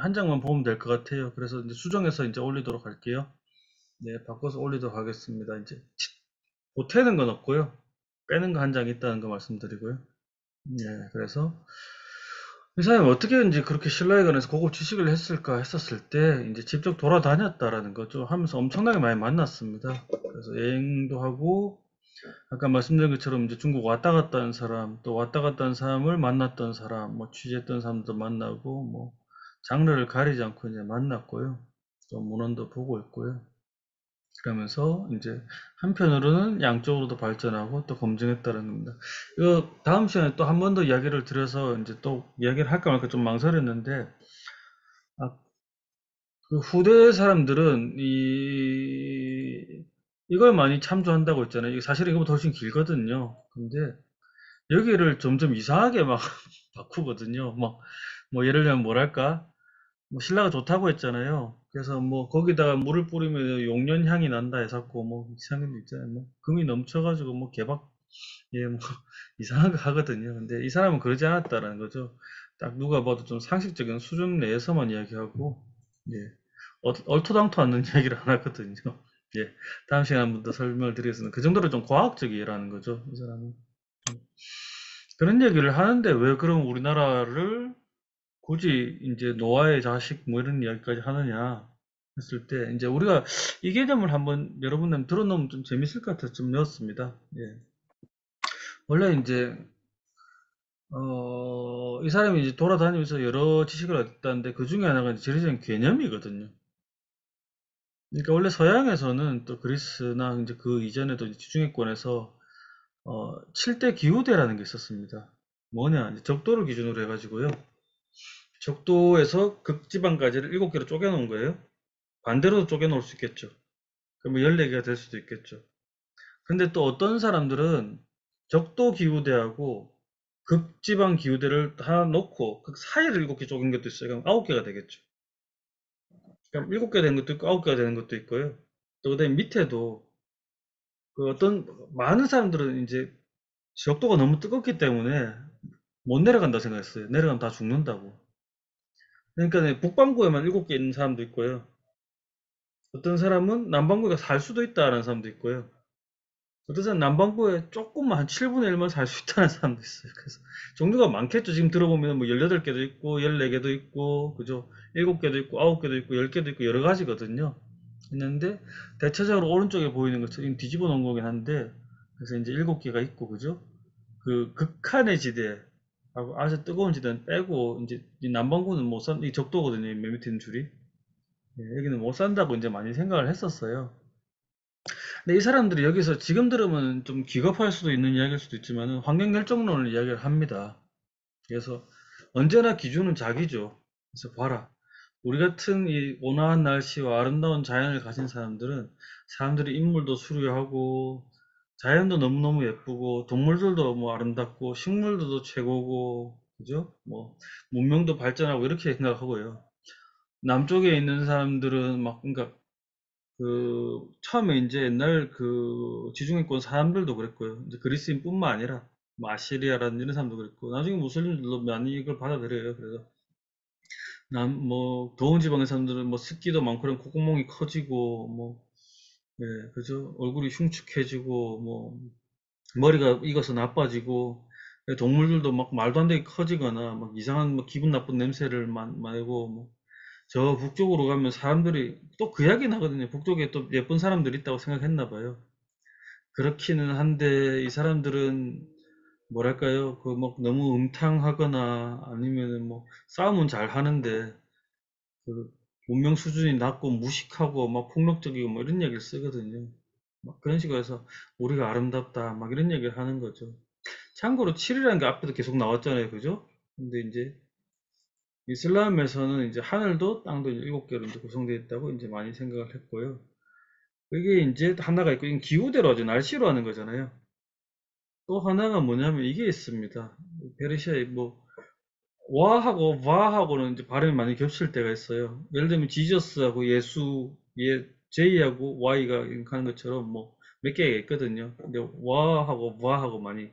한 장만 보면 될 것 같아요. 그래서 이제 수정해서 이제 올리도록 할게요. 네, 바꿔서 올리도록 하겠습니다. 이제 보태는 건 없고요. 빼는 거 한 장 있다는 거 말씀드리고요. 네, 그래서 이 사람이 어떻게 이제 그렇게 신라에 관해서 고급 지식을 했을까 했었을 때 이제 직접 돌아다녔다라는 거죠. 하면서 엄청나게 많이 만났습니다. 그래서 여행도 하고 아까 말씀드린 것처럼 이제 중국 왔다 갔다 한 사람, 또 왔다 갔다 한 사람을 만났던 사람, 뭐 취재했던 사람도 만나고, 뭐 장르를 가리지 않고 이제 만났고요. 또 문헌도 보고 있고요. 그러면서 이제 한편으로는 양쪽으로도 발전하고 또 검증했다는 겁니다. 이거 다음 시간에 또 한 번 더 이야기를 드려서 이제 또 이야기를 할까 말까 좀 망설였는데, 아, 그 후대 사람들은 이걸 많이 참조한다고 했잖아요. 이게 사실은 이거보다 훨씬 길거든요. 근데 여기를 점점 이상하게 막 바꾸거든요. 뭐 예를 들면 뭐랄까? 뭐 신라가 좋다고 했잖아요. 그래서 뭐 거기다가 물을 뿌리면 용년 향이 난다 해서고 뭐 이상한 거 있잖아요. 뭐 금이 넘쳐가지고 뭐 개박 예 뭐 이상한 거 하거든요. 근데 이 사람은 그러지 않았다라는 거죠. 딱 누가 봐도 좀 상식적인 수준 내에서만 이야기하고 예 얼토당토 않는 이야기를 안 하거든요. 예 다음 시간에 한 번 더 설명을 드리겠습니다. 그 정도로 좀 과학적이라는 거죠. 이 사람은. 그런 얘기를 하는데 왜 그럼 우리나라를 굳이 이제 노아의 자식 뭐 이런 이야기까지 하느냐 했을 때 이제 우리가 이 개념을 한번 여러분들 들어놓으면 좀 재밌을 것 같아서 좀 넣었습니다. 예. 원래 이제 이 사람이 이제 돌아다니면서 여러 지식을 얻었다는데 그 중에 하나가 이제 재래적인 개념이거든요. 그러니까 원래 서양에서는 또 그리스나 이제 그 이전에도 이제 지중해권에서 7대 기후대라는 게 있었습니다. 뭐냐, 이제 적도를 기준으로 해가지고요. 적도에서 극지방까지를 7개로 쪼개놓은 거예요. 반대로도 쪼개놓을 수 있겠죠. 그러면 14개가 될 수도 있겠죠. 근데 또 어떤 사람들은 적도 기후대하고 극지방 기후대를 다 놓고 그 사이를 7개 쪼갠 것도 있어요. 그럼 9개가 되겠죠. 그럼 7개 되는 것도 있고 9개가 되는 것도 있고요. 또 그다음에 밑에도 그 어떤 많은 사람들은 이제 적도가 너무 뜨겁기 때문에 못 내려간다 생각했어요. 내려가면 다 죽는다고. 그러니까 북반구에만 7개 있는 사람도 있고요. 어떤 사람은 남반구에 살 수도 있다라는 사람도 있고요. 어떤 사람은 남반구에 조금만 한 7분의 1만 살 수 있다는 사람도 있어요. 그래서 종류가 많겠죠. 지금 들어보면 뭐 18개도 있고 14개도 있고 그죠? 7개도 있고 9개도 있고 10개도 있고 여러 가지거든요. 있는데 대체적으로 오른쪽에 보이는 것처럼 뒤집어 놓은 거긴 한데 그래서 이제 7개가 있고 그죠? 그 극한의 지대 하고 아주 뜨거운 지대는 빼고 이제 이 남반구는 못 산, 이 적도거든요. 맨 밑에 있는 줄이. 예, 여기는 못 산다고 이제 많이 생각을 했었어요. 근데 이 사람들이 여기서 지금 들으면 좀 기겁할 수도 있는 이야기일 수도 있지만 환경결정론을 이야기를 합니다. 그래서 언제나 기준은 자기죠. 그래서 봐라. 우리 같은 이 온화한 날씨와 아름다운 자연을 가진 사람들은 사람들이 인물도 수려하고 자연도 너무너무 예쁘고 동물들도 뭐 아름답고 식물들도 최고고 그죠? 뭐 문명도 발전하고 이렇게 생각하고요. 남쪽에 있는 사람들은 막 그러니까 그 처음에 이제 옛날 그 지중해권 사람들도 그랬고요. 이제 그리스인뿐만 아니라 뭐 아시리아라는 이런 사람도 그랬고 나중에 무슬림들도 많이 이걸 받아들여요. 그래서 남 뭐 더운 지방의 사람들은 뭐 습기도 많고 그런 콧구멍이 커지고 뭐 예, 그죠? 얼굴이 흉측해지고 뭐 머리가 익어서 나빠지고 예, 동물들도 막 말도 안 되게 커지거나 막 이상한 뭐 기분 나쁜 냄새를 맡고 뭐 저 북쪽으로 가면 사람들이 또 그 이야기는 하거든요. 북쪽에 또 예쁜 사람들이 있다고 생각했나 봐요. 그렇기는 한데 이 사람들은 뭐랄까요? 그 막 너무 음탕하거나 아니면은 뭐 싸움은 잘 하는데 그 문명 수준이 낮고 무식하고 막 폭력적이고 뭐 이런 얘기를 쓰거든요. 막 그런 식으로 해서 우리가 아름답다 막 이런 얘기를 하는 거죠. 참고로 7이라는 게 앞에도 계속 나왔잖아요. 그죠? 근데 이제 이슬람에서는 이제 하늘도 땅도 7개로 이제 구성되어 있다고 이제 많이 생각을 했고요. 이게 이제 하나가 있고, 이건 기후대로 하죠. 날씨로 하는 거잖아요. 또 하나가 뭐냐면 이게 있습니다. 페르시아에 뭐, 와하고 와하고는 이제 발음이 많이 겹칠 때가 있어요. 예를 들면 지저스하고 예수, 제이하고 와이가 하는 것처럼 뭐 몇 개가 있거든요. 근데 와하고 와하고 많이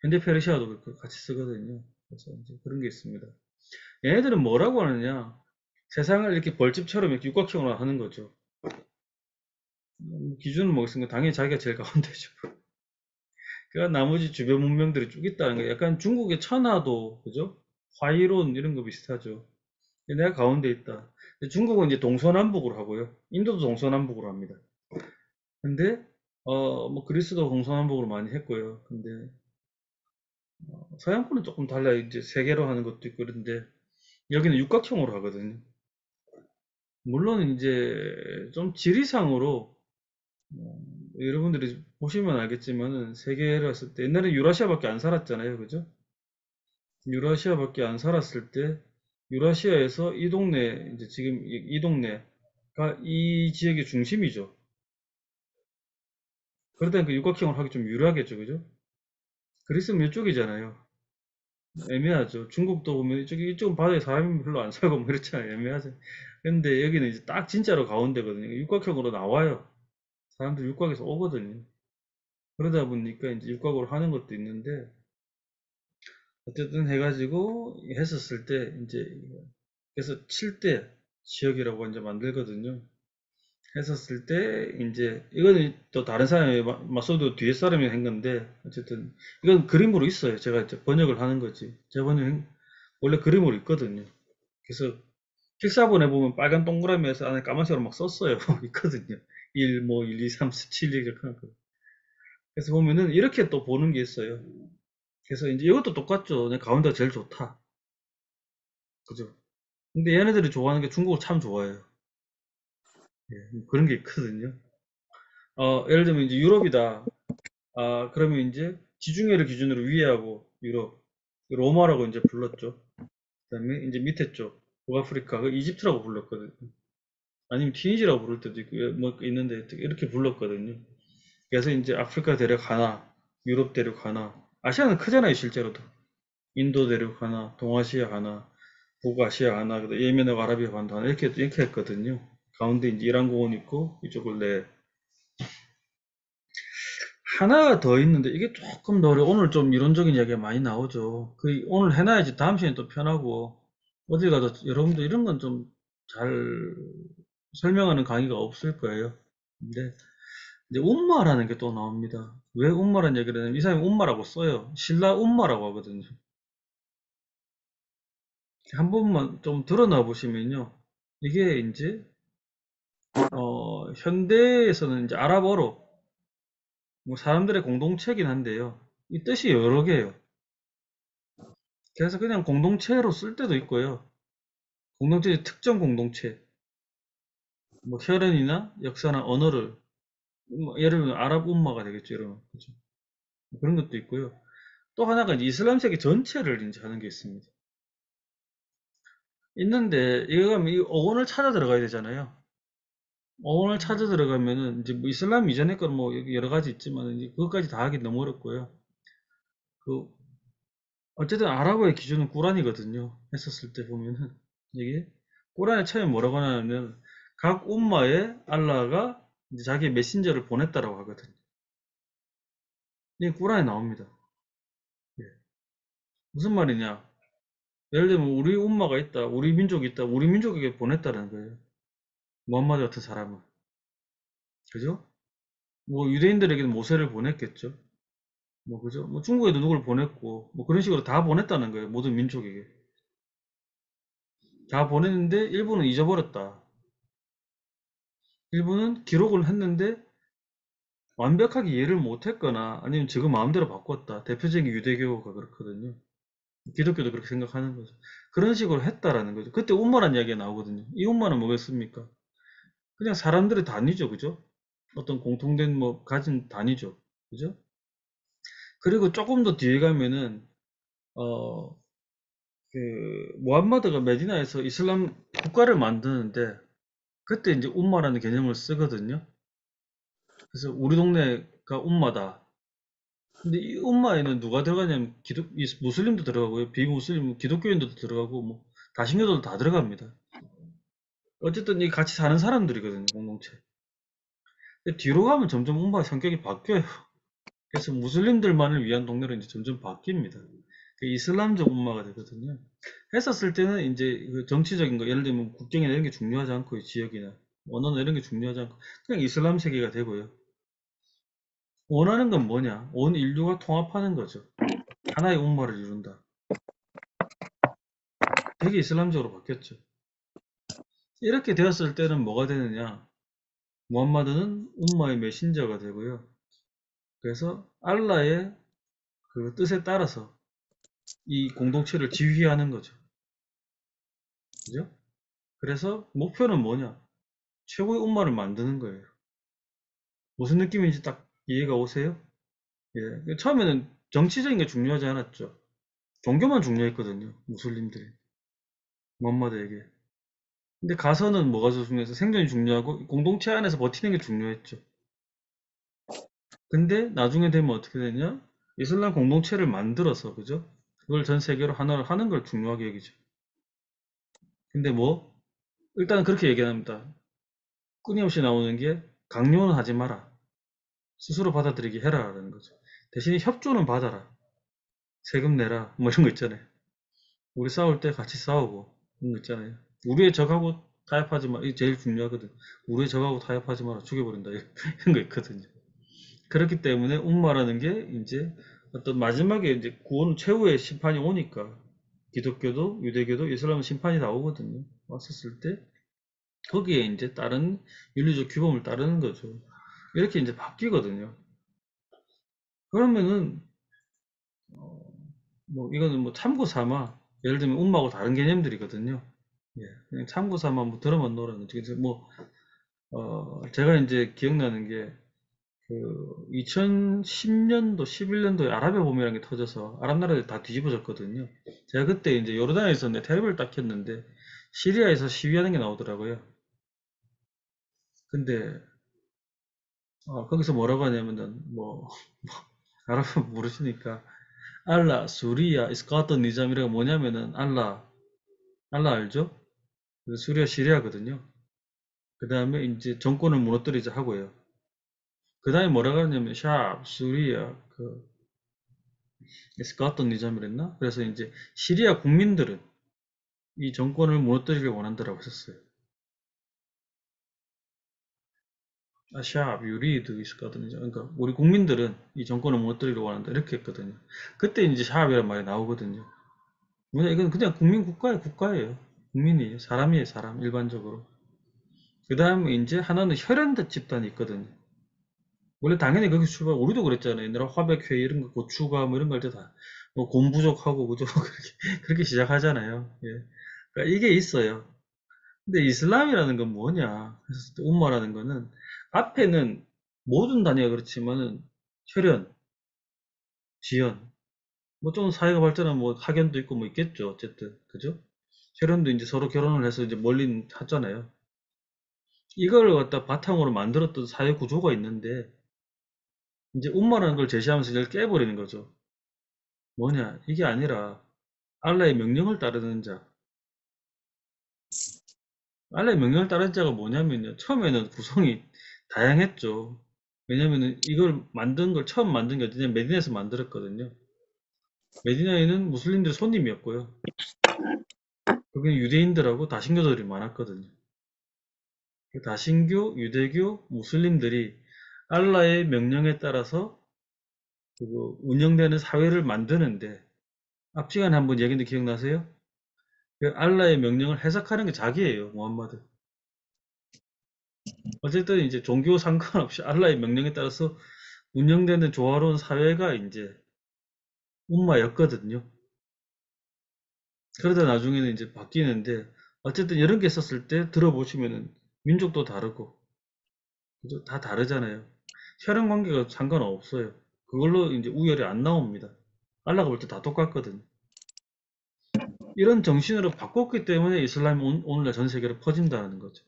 현대 페르시아도 그렇게 같이 쓰거든요. 그래서 이제 그런 게 있습니다. 얘네들은 뭐라고 하느냐? 세상을 이렇게 벌집처럼 이렇게 육각형으로 하는 거죠. 기준은 뭐겠습니까? 당연히 자기가 제일 가운데죠. 그러니까 나머지 주변 문명들이 쭉 있다는 거예요. 약간 중국의 천하도, 그죠? 화이론 이런 거 비슷하죠. 내가 가운데 있다. 근데 중국은 이제 동서남북으로 하고요. 인도도 동서남북으로 합니다. 근데, 뭐, 그리스도 동서남북으로 많이 했고요. 근데, 서양권은 조금 달라요. 이제 세 개로 하는 것도 있고 그런데, 여기는 육각형으로 하거든요. 물론 이제 좀 지리상으로 여러분들이 보시면 알겠지만은 세계를 했을 때 옛날에 유라시아밖에 안 살았잖아요, 그죠? 유라시아밖에 안 살았을 때 유라시아에서 이 동네 이제 지금 이 동네가 이 지역의 중심이죠. 그러다 보니까 육각형을 하기 좀 유리하겠죠, 그죠? 그리스는 이쪽이잖아요. 애매하죠. 중국도 보면 이쪽은 바다에 사람이 별로 안 살고 뭐 이렇잖아요. 애매하죠. 근데 여기는 이제 딱 진짜로 가운데거든요. 육각형으로 나와요. 사람들 육각에서 오거든요. 그러다 보니까 이제 육각으로 하는 것도 있는데, 어쨌든 해가지고 했었을 때, 이제, 그래서 7대 지역이라고 이제 만들거든요. 했었을 때, 이제, 이거는 또 다른 사람이, 마소도 뒤에 사람이 한 건데, 어쨌든, 이건 그림으로 있어요. 제가 이제 번역을 하는 거지. 제 원래 그림으로 있거든요. 그래서, 필사본에 보면 빨간 동그라미에서 안에 까만색으로 막 썼어요. 있거든요. 1, 뭐, 1, 2, 3, 4, 7 이렇게 하는 거. 그래서 보면은 이렇게 또 보는 게 있어요. 그래서 이제 이것도 똑같죠. 내 가운데가 제일 좋다. 그죠? 근데 얘네들이 좋아하는 게 중국을 참 좋아해요. 예, 그런 게 있거든요. 예를 들면 이제 유럽이다. 그러면 이제 지중해를 기준으로 위에하고 유럽, 로마라고 이제 불렀죠. 그다음에 이제 밑에 쪽, 북아프리카, 그 이집트라고 불렀거든요. 아니면 튀니지라고 부를 때도 있고, 뭐 있는데 이렇게 불렀거든요. 그래서 이제 아프리카 대륙 하나, 유럽 대륙 하나, 아시아는 크잖아요, 실제로도. 인도 대륙 하나, 동아시아 하나, 북아시아 하나, 예멘하고 아라비아 반도 하나, 이렇게 했거든요. 가운데 이제 이란 공원 있고, 이쪽을 하나가 더 있는데, 이게 조금 더 어려워. 오늘 좀 이론적인 이야기가 많이 나오죠. 오늘 해놔야지 다음 시간에 또 편하고, 어디 가도 여러분들 이런 건 좀 잘 설명하는 강의가 없을 거예요. 근데, 이제 um마라는 게 또 나옵니다. 왜 um마라는 얘기를 하냐면, 이 사람이 um마라고 써요. 신라 um마라고 하거든요. 한 번만 좀 드러나 보시면요. 이게 이제 현대에서는 이제 아랍어로 뭐 사람들의 공동체긴 한데요. 이 뜻이 여러 개예요. 그래서 그냥 공동체로 쓸 때도 있고요. 공동체 특정 공동체, 뭐 혈연이나 역사나 언어를 뭐 예를 들면 아랍 um마가 되겠죠, 이러면 그죠? 그런 것도 있고요. 또 하나가 이제 이슬람 세계 전체를 이제 하는 게 있습니다. 있는데 이거 가면 이 어원을 찾아 들어가야 되잖아요. 어원을 찾아 들어가면은 이제 뭐 이슬람 이전에 건 뭐 여러 가지 있지만 이제 그것까지 다 하기 너무 어렵고요. 그 어쨌든 아랍어의 기준은 꾸란이거든요. 했었을 때 보면은 이게 꾸란에 처음에 뭐라고 하냐면 각 um마에 알라가 이제 자기의 메신저를 보냈다라고 하거든요. 이게 꾸란에 나옵니다. 예. 무슨 말이냐? 예를 들면 우리 um마가 있다, 우리 민족이 있다, 우리 민족에게 보냈다는 거예요. 무함마드 같은 사람을. 그죠? 뭐 유대인들에게는 모세를 보냈겠죠. 뭐 그죠? 뭐 중국에도 누굴 보냈고 뭐 그런 식으로 다 보냈다는 거예요. 모든 민족에게. 다 보냈는데 일부는 잊어버렸다. 일부는 기록을 했는데 완벽하게 이해를 못했거나 아니면 지금 마음대로 바꿨다. 대표적인 유대교가 그렇거든요. 기독교도 그렇게 생각하는 거죠. 그런 식으로 했다라는 거죠. 그때 um마란 이야기가 나오거든요. 이 um마는 뭐겠습니까? 그냥 사람들의 단위죠. 그죠? 어떤 공통된 뭐 가진 단위죠. 그죠? 그리고 조금 더 뒤에 가면은 어, 무함마드가 메디나에서 이슬람 국가를 만드는데 그때 이제 um마라는 개념을 쓰거든요. 그래서 우리 동네가 um마다. 근데 이 um마에는 누가 들어가냐면 무슬림도 들어가고요. 비무슬림, 기독교인도 들어가고 뭐 다신교도도 다 들어갑니다. 어쨌든 이 같이 사는 사람들이거든요, 공동체. 근데 뒤로 가면 점점 um마 성격이 바뀌어요. 그래서 무슬림들만을 위한 동네로 이제 점점 바뀝니다. 그 이슬람적 umma가 되거든요. 했었을 때는 이제 그 정치적인 거, 예를 들면 국경이나 이런 게 중요하지 않고, 지역이나 언어나 이런 게 중요하지 않고, 그냥 이슬람 세계가 되고요. 원하는 건 뭐냐? 온 인류가 통합하는 거죠. 하나의 umma를 이룬다. 되게 이슬람적으로 바뀌었죠. 이렇게 되었을 때는 뭐가 되느냐? 무함마드는 umma의 메신저가 되고요. 그래서 알라의 그 뜻에 따라서 이 공동체를 지휘하는 거죠. 그죠? 그래서 목표는 뭐냐? 최고의 umma를 만드는 거예요. 무슨 느낌인지 딱 이해가 오세요? 예. 처음에는 정치적인 게 중요하지 않았죠. 종교만 중요했거든요. 무슬림들이. 무함마드에게. 근데 가서는 뭐가 중요해서 생존이 중요하고 공동체 안에서 버티는 게 중요했죠. 근데 나중에 되면 어떻게 되냐? 이슬람 공동체를 만들어서, 그죠? 그걸 전 세계로 하나로 하는 걸 중요하게 여기죠. 근데 뭐, 일단 그렇게 얘기합니다. 끊임없이 나오는 게 강요는 하지 마라. 스스로 받아들이게 해라라는 거죠. 대신에 협조는 받아라. 세금 내라. 뭐 이런 거 있잖아요. 우리 싸울 때 같이 싸우고 이런 거 있잖아요. 우리의 적하고 타협하지 마. 이게 제일 중요하거든. 우리의 적하고 타협하지 마라. 죽여버린다. 이런 거 있거든요. 그렇기 때문에 umma라는 게 이제 어떤 마지막에 이제 구원 최후의 심판이 오니까 기독교도 유대교도 이슬람 심판이 나오거든요. 왔었을 때 거기에 이제 다른 윤리적 규범을 따르는 거죠. 이렇게 이제 바뀌거든요. 그러면은 뭐 이거는 뭐 참고 삼아 예를 들면 umma하고 다른 개념들이거든요. 예, 그냥 참고 삼아 뭐 들어만 놓으라는 거죠. 그래서 뭐 제가 이제 기억나는 게 그 2010년도, 11년도에 아랍의 봄이라는 게 터져서 아랍 나라들이 다 뒤집어졌거든요. 제가 그때 이제 요르단에 있었는데 텔레비를 딱 켰는데 시리아에서 시위하는 게 나오더라고요. 근데 거기서 뭐라고 하냐면은 뭐 아랍어 모르시니까 알라, 수리야, 이스카트 니잠이라가 뭐냐면은 알라 알죠? 그 수리아 시리아거든요. 그 다음에 이제 정권을 무너뜨리자 하고요. 그 다음에 뭐라고 하냐면 샵, 수리아, 그 이스카트 니잠이랬나? 그래서 이제 시리아 국민들은 이 정권을 무너뜨리길 원한다라고 했었어요. 아샵, 유리드 이스카트 니잠. 그러니까 우리 국민들은 이 정권을 무너뜨리길 원한다 이렇게 했거든요. 그때 이제 샵이란 말이 나오거든요. 뭐냐 이건 그냥 국민 국가예요, 국가예요. 국민이에요, 사람이에요, 사람 일반적으로. 그 다음에 이제 하나는 혈연대 집단이 있거든요. 원래 당연히 거기 출발, 우리도 그랬잖아요. 옛날에 화백회 이런 거, 고추가 뭐 이런 거 할 때 다, 뭐 곰부족하고, 그죠? 그렇게 시작하잖아요. 예. 그러니까 이게 있어요. 근데 이슬람이라는 건 뭐냐? 그래서 또 umma라는 거는, 앞에는 모든 단위가 그렇지만은, 혈연, 지연, 뭐 좀 사회가 발전하면 뭐 학연도 있고 뭐 있겠죠. 어쨌든. 그죠? 혈연도 이제 서로 결혼을 해서 이제 멀리 하잖아요. 이걸 갖다 바탕으로 만들었던 사회 구조가 있는데, 이제 umma라는 걸 제시하면서 이걸 깨버리는 거죠. 뭐냐? 이게 아니라 알라의 명령을 따르는 자. 알라의 명령을 따르는 자가 뭐냐면요. 처음에는 구성이 다양했죠. 왜냐면은 이걸 만든 걸 처음 만든 게 어디냐? 메디나에서 만들었거든요. 메디나에는 무슬림들 손님이었고요. 거기는 유대인들하고 다신교들이 많았거든요. 그 다신교, 유대교, 무슬림들이 알라의 명령에 따라서 그 운영되는 사회를 만드는데 앞 시간에 한번 얘기했는데 기억나세요? 그 알라의 명령을 해석하는 게 자기예요, 무함마드. 어쨌든 이제 종교 상관없이 알라의 명령에 따라서 운영되는 조화로운 사회가 이제 umma였거든요. 그러다 나중에는 이제 바뀌는데 어쨌든 이런 게 있었을 때 들어보시면은 민족도 다르고 그죠? 다 다르잖아요. 혈연 관계가 상관없어요. 그걸로 이제 우열이 안 나옵니다. 알라가 볼 때 다 똑같거든요. 이런 정신으로 바꿨기 때문에 이슬람이 오늘날 전 세계로 퍼진다는 거죠.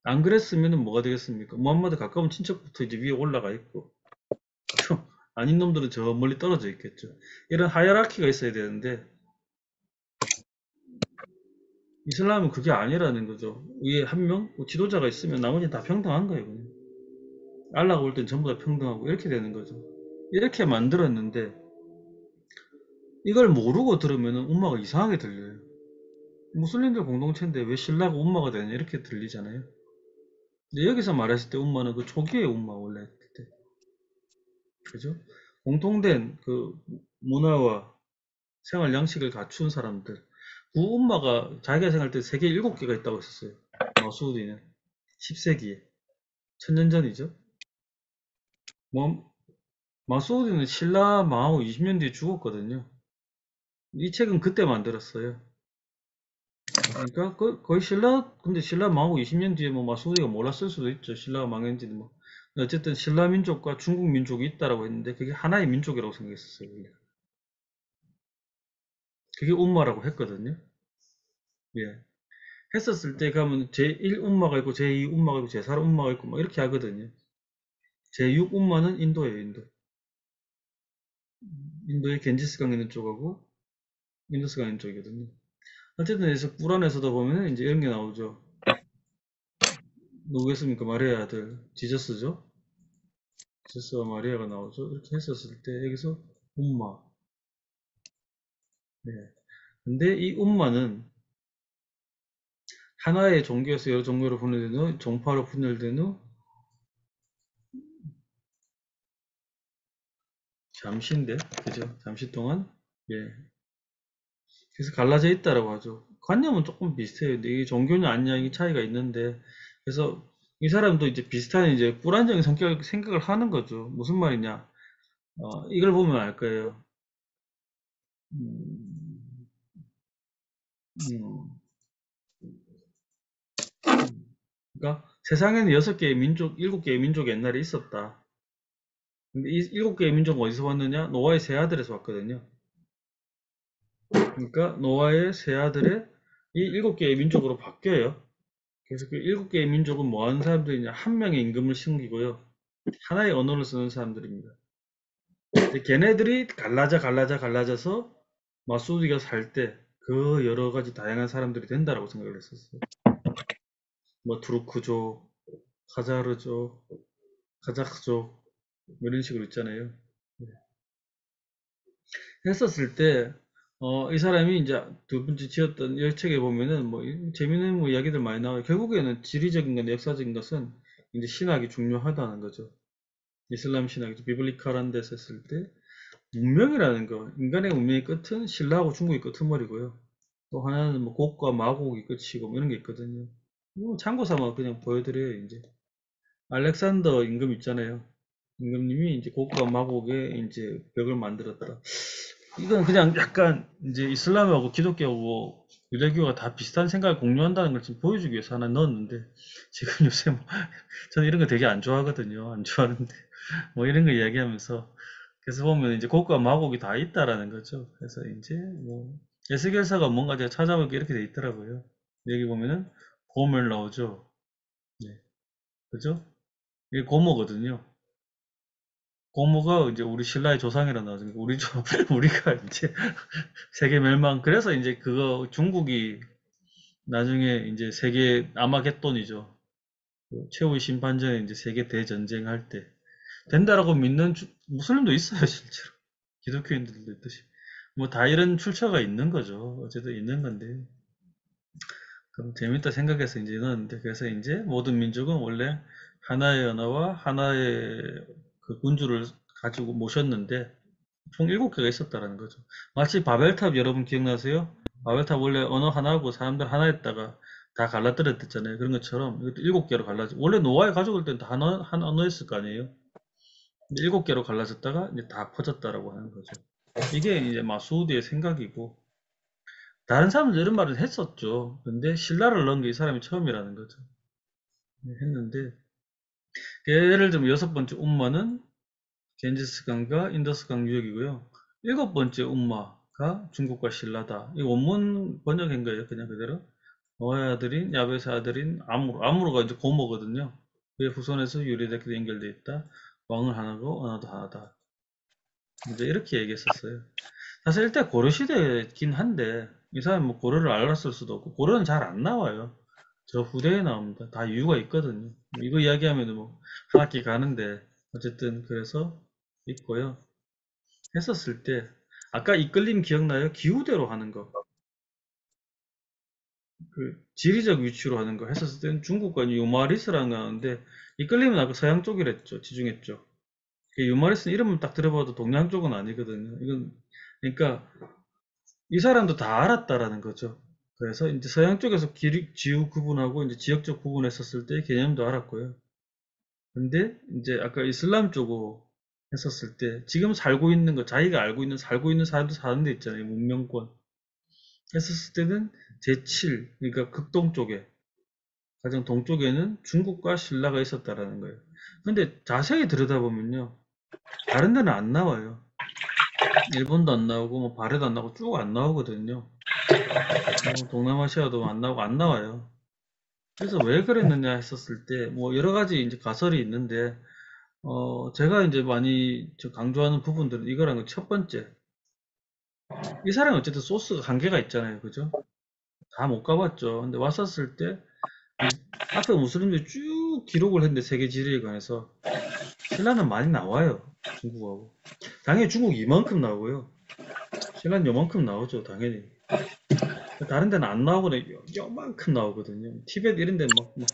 안 그랬으면 뭐가 되겠습니까? 무함마드 가까운 친척부터 이제 위에 올라가 있고 아닌 놈들은 저 멀리 떨어져 있겠죠. 이런 하이라키가 있어야 되는데 이슬람은 그게 아니라는 거죠. 위에 한 명, 지도자가 있으면 나머지 다 평등한 거예요. 그냥. 알라가 볼 땐 전부 다 평등하고 이렇게 되는 거죠. 이렇게 만들었는데 이걸 모르고 들으면 음마가 이상하게 들려요. 무슬림들 공동체인데 왜 신라가 음마가 되냐 이렇게 들리잖아요. 근데 여기서 말했을 때 음마는 그 초기의 음마 원래 그때 그죠? 공통된 그 문화와 생활 양식을 갖춘 사람들 그 음마가 자기가 생각할 때 세계 7개가 있다고 했었어요. 마수디는 10세기에 천년 전이죠. 뭐 마수디는 신라 망하고 20년 뒤에 죽었거든요. 이 책은 그때 만들었어요. 그러니까 거의 신라 근데 신라 망하고 20년 뒤에 뭐 마수디가 몰랐을 수도 있죠. 신라가 망했는지는 뭐 어쨌든 신라 민족과 중국 민족이 있다라고 했는데 그게 하나의 민족이라고 생각했었어요. 원래. 그게 umma라고 했거든요. 예. 했었을 때 가면 제1umma가 있고 제2umma가 있고 제3umma가 있고 막 이렇게 하거든요. 제6umma는 인도예요. 인도. 인도의 겐지스강 있는 쪽하고 인더스강 있는 쪽이거든요. 어쨌든 그래서 꾸란에서도 보면 이제 이런 게 나오죠. 누구겠습니까? 마리아 아들 지저스죠. 지저스와 마리아가 나오죠. 이렇게 했었을 때 여기서 umma. 네. 근데 이 umma는 하나의 종교에서 여러 종교로 분열된 후, 종파로 분열된 후, 잠시인데, 그죠? 잠시 동안, 예. 그래서 갈라져 있다라고 하죠. 관념은 조금 비슷해요. 근데 이게 종교냐 아니냐, 이 차이가 있는데, 그래서 이 사람도 이제 비슷한 이제 불안정한 생각을 하는 거죠. 무슨 말이냐. 이걸 보면 알 거예요. 음, 음. 그러니까 세상에는 6개의 민족, 7개의 민족이 옛날에 있었다. 근데 이 7개의 민족은 어디서 왔느냐? 노아의 세 아들에서 왔거든요. 그러니까 노아의 세 아들의 이 7개의 민족으로 바뀌어요. 그래서 그 7개의 민족은 뭐 하는 사람들이냐? 한 명의 임금을 섬기고요. 하나의 언어를 쓰는 사람들입니다. 근데 걔네들이 갈라져서 마수디가 살 때 그 여러 가지 다양한 사람들이 된다라고 생각을 했었어요. 뭐 투르크족, 카자르족, 카자흐족 뭐 이런 식으로 있잖아요. 네. 했었을 때, 이 사람이 이제 두 번째 지었던 열책에 보면은 뭐 재밌는 뭐 이야기들 많이 나와요. 결국에는 지리적인 건 역사적인 것은 이제 신학이 중요하다는 거죠. 이슬람 신학이 비블리칼한 데서 했을 때 문명이라는 거, 인간의 문명의 끝은 신라하고 중국이 끄트머리고요. 또 하나는 뭐 곡과 마곡이 끝이고 뭐 이런 게 있거든요. 뭐 참고 삼아 그냥 보여드려요, 이제. 알렉산더 임금 있잖아요. 임금님이 이제 곡과 마곡의 이제 벽을 만들었다. 이건 그냥 약간 이제 이슬람하고 기독교하고 유대교가 다 비슷한 생각을 공유한다는 걸 지금 보여주기 위해서 하나 넣었는데 지금 요새 뭐 저는 이런 거 되게 안 좋아하거든요. 안 좋아하는데 뭐 이런 거 이야기하면서 그래서 보면 이제 곡과 마곡이 다 있다라는 거죠. 그래서 이제 뭐 에스겔서가 뭔가 제가 찾아보기 이렇게 돼 있더라고요. 여기 보면은 고멜 나오죠. 네, 그죠? 이게 고모거든요. 고모가 이제 우리 신라의 조상이라 나오니까 우리가 이제 세계 멸망. 그래서 이제 그거 중국이 나중에 이제 세계 아마겟돈이죠. 그 최후의 심판전에 이제 세계 대전쟁 할 때 된다라고 믿는 무슬림도 있어요, 실제로. 기독교인들도 있듯이. 뭐 다 이런 출처가 있는 거죠. 어쨌든 있는 건데. 그럼 재밌다 생각해서 이제 넣었는데 그래서 이제 모든 민족은 원래 하나의 언어와 하나의 그 군주를 가지고 모셨는데 총 7개가 있었다라는 거죠. 마치 바벨탑 여러분 기억나세요? 바벨탑 원래 언어 하나고 사람들 하나였다가 다 갈라뜨렸댔잖아요. 그런 것처럼 이것도 7개로 갈라져. 원래 노아의 가족일 때는 다 한 언어였을 거 아니에요? 근데 7개로 갈라졌다가 이제 다 퍼졌다라고 하는 거죠. 이게 이제 마수디의 생각이고 다른 사람들 이런 말을 했었죠. 근데 신라를 넣은 게 이 사람이 처음이라는 거죠. 네, 했는데 예를 들면 6번째 umma는 겐지스강과 인더스강 유역이고요. 7번째 umma가 중국과 신라다. 이 원문 번역한 거예요. 그냥 그대로. 노아의 아들인 야벳의 아들인 아무르가 이제 고모거든요. 그의 후손에서 유리되게 연결되어 있다. 왕은 하나고 언어도 하나다. 이제 이렇게 얘기했었어요. 사실 일단 고려 시대긴 한데 이 사람 뭐 고려를 알았을 수도 없고 고려는 잘 안 나와요. 저 후대에 나옵니다. 다 이유가 있거든요. 뭐 이거 이야기하면 뭐 한 학기 가는데 어쨌든 그래서 있고요. 했었을 때 아까 이끌림 기억나요? 기후대로 하는 거. 그 지리적 위치로 하는 거 했었을 때는 중국과 유마리스라는 거 하는데 이끌림은 아까 서양 쪽이랬죠. 지중해 쪽. 유마리스는 이름은 딱 들어봐도 동양 쪽은 아니거든요. 이건 그러니까 이 사람도 다 알았다라는 거죠. 그래서 이제 서양 쪽에서 지구 구분하고 이제 지역적 구분했었을 때 개념도 알았고요. 근데 이제 아까 이슬람 쪽으로 했었을 때 지금 살고 있는 거 자기가 살고 있는 사람도 사는 데 있잖아요. 문명권 했었을 때는 제7 그러니까 극동쪽에 가장 동쪽에는 중국과 신라가 있었다라는 거예요. 근데 자세히 들여다보면요. 다른 데는 안 나와요. 일본도 안 나오고 뭐 발해도 안 나오고 쭉 안 나오거든요. 동남아시아도 안 나오고 안 나와요. 그래서 왜 그랬느냐 했었을 때 뭐 여러 가지 이제 가설이 있는데 제가 이제 많이 강조하는 부분들은 이거랑 첫 번째 이 사람이 어쨌든 소스가 한계가 있잖아요. 그죠? 다 못 가봤죠. 근데 왔었을 때 앞에 무슬림들이 쭉 기록을 했는데 세계 지리에 관해서 신라는 많이 나와요. 중국하고. 당연히 중국 이만큼 나오고요. 신라는 요만큼 나오죠. 당연히. 다른 데는 안 나오거든요. 요만큼 나오거든요. 티베트 이런 데는 막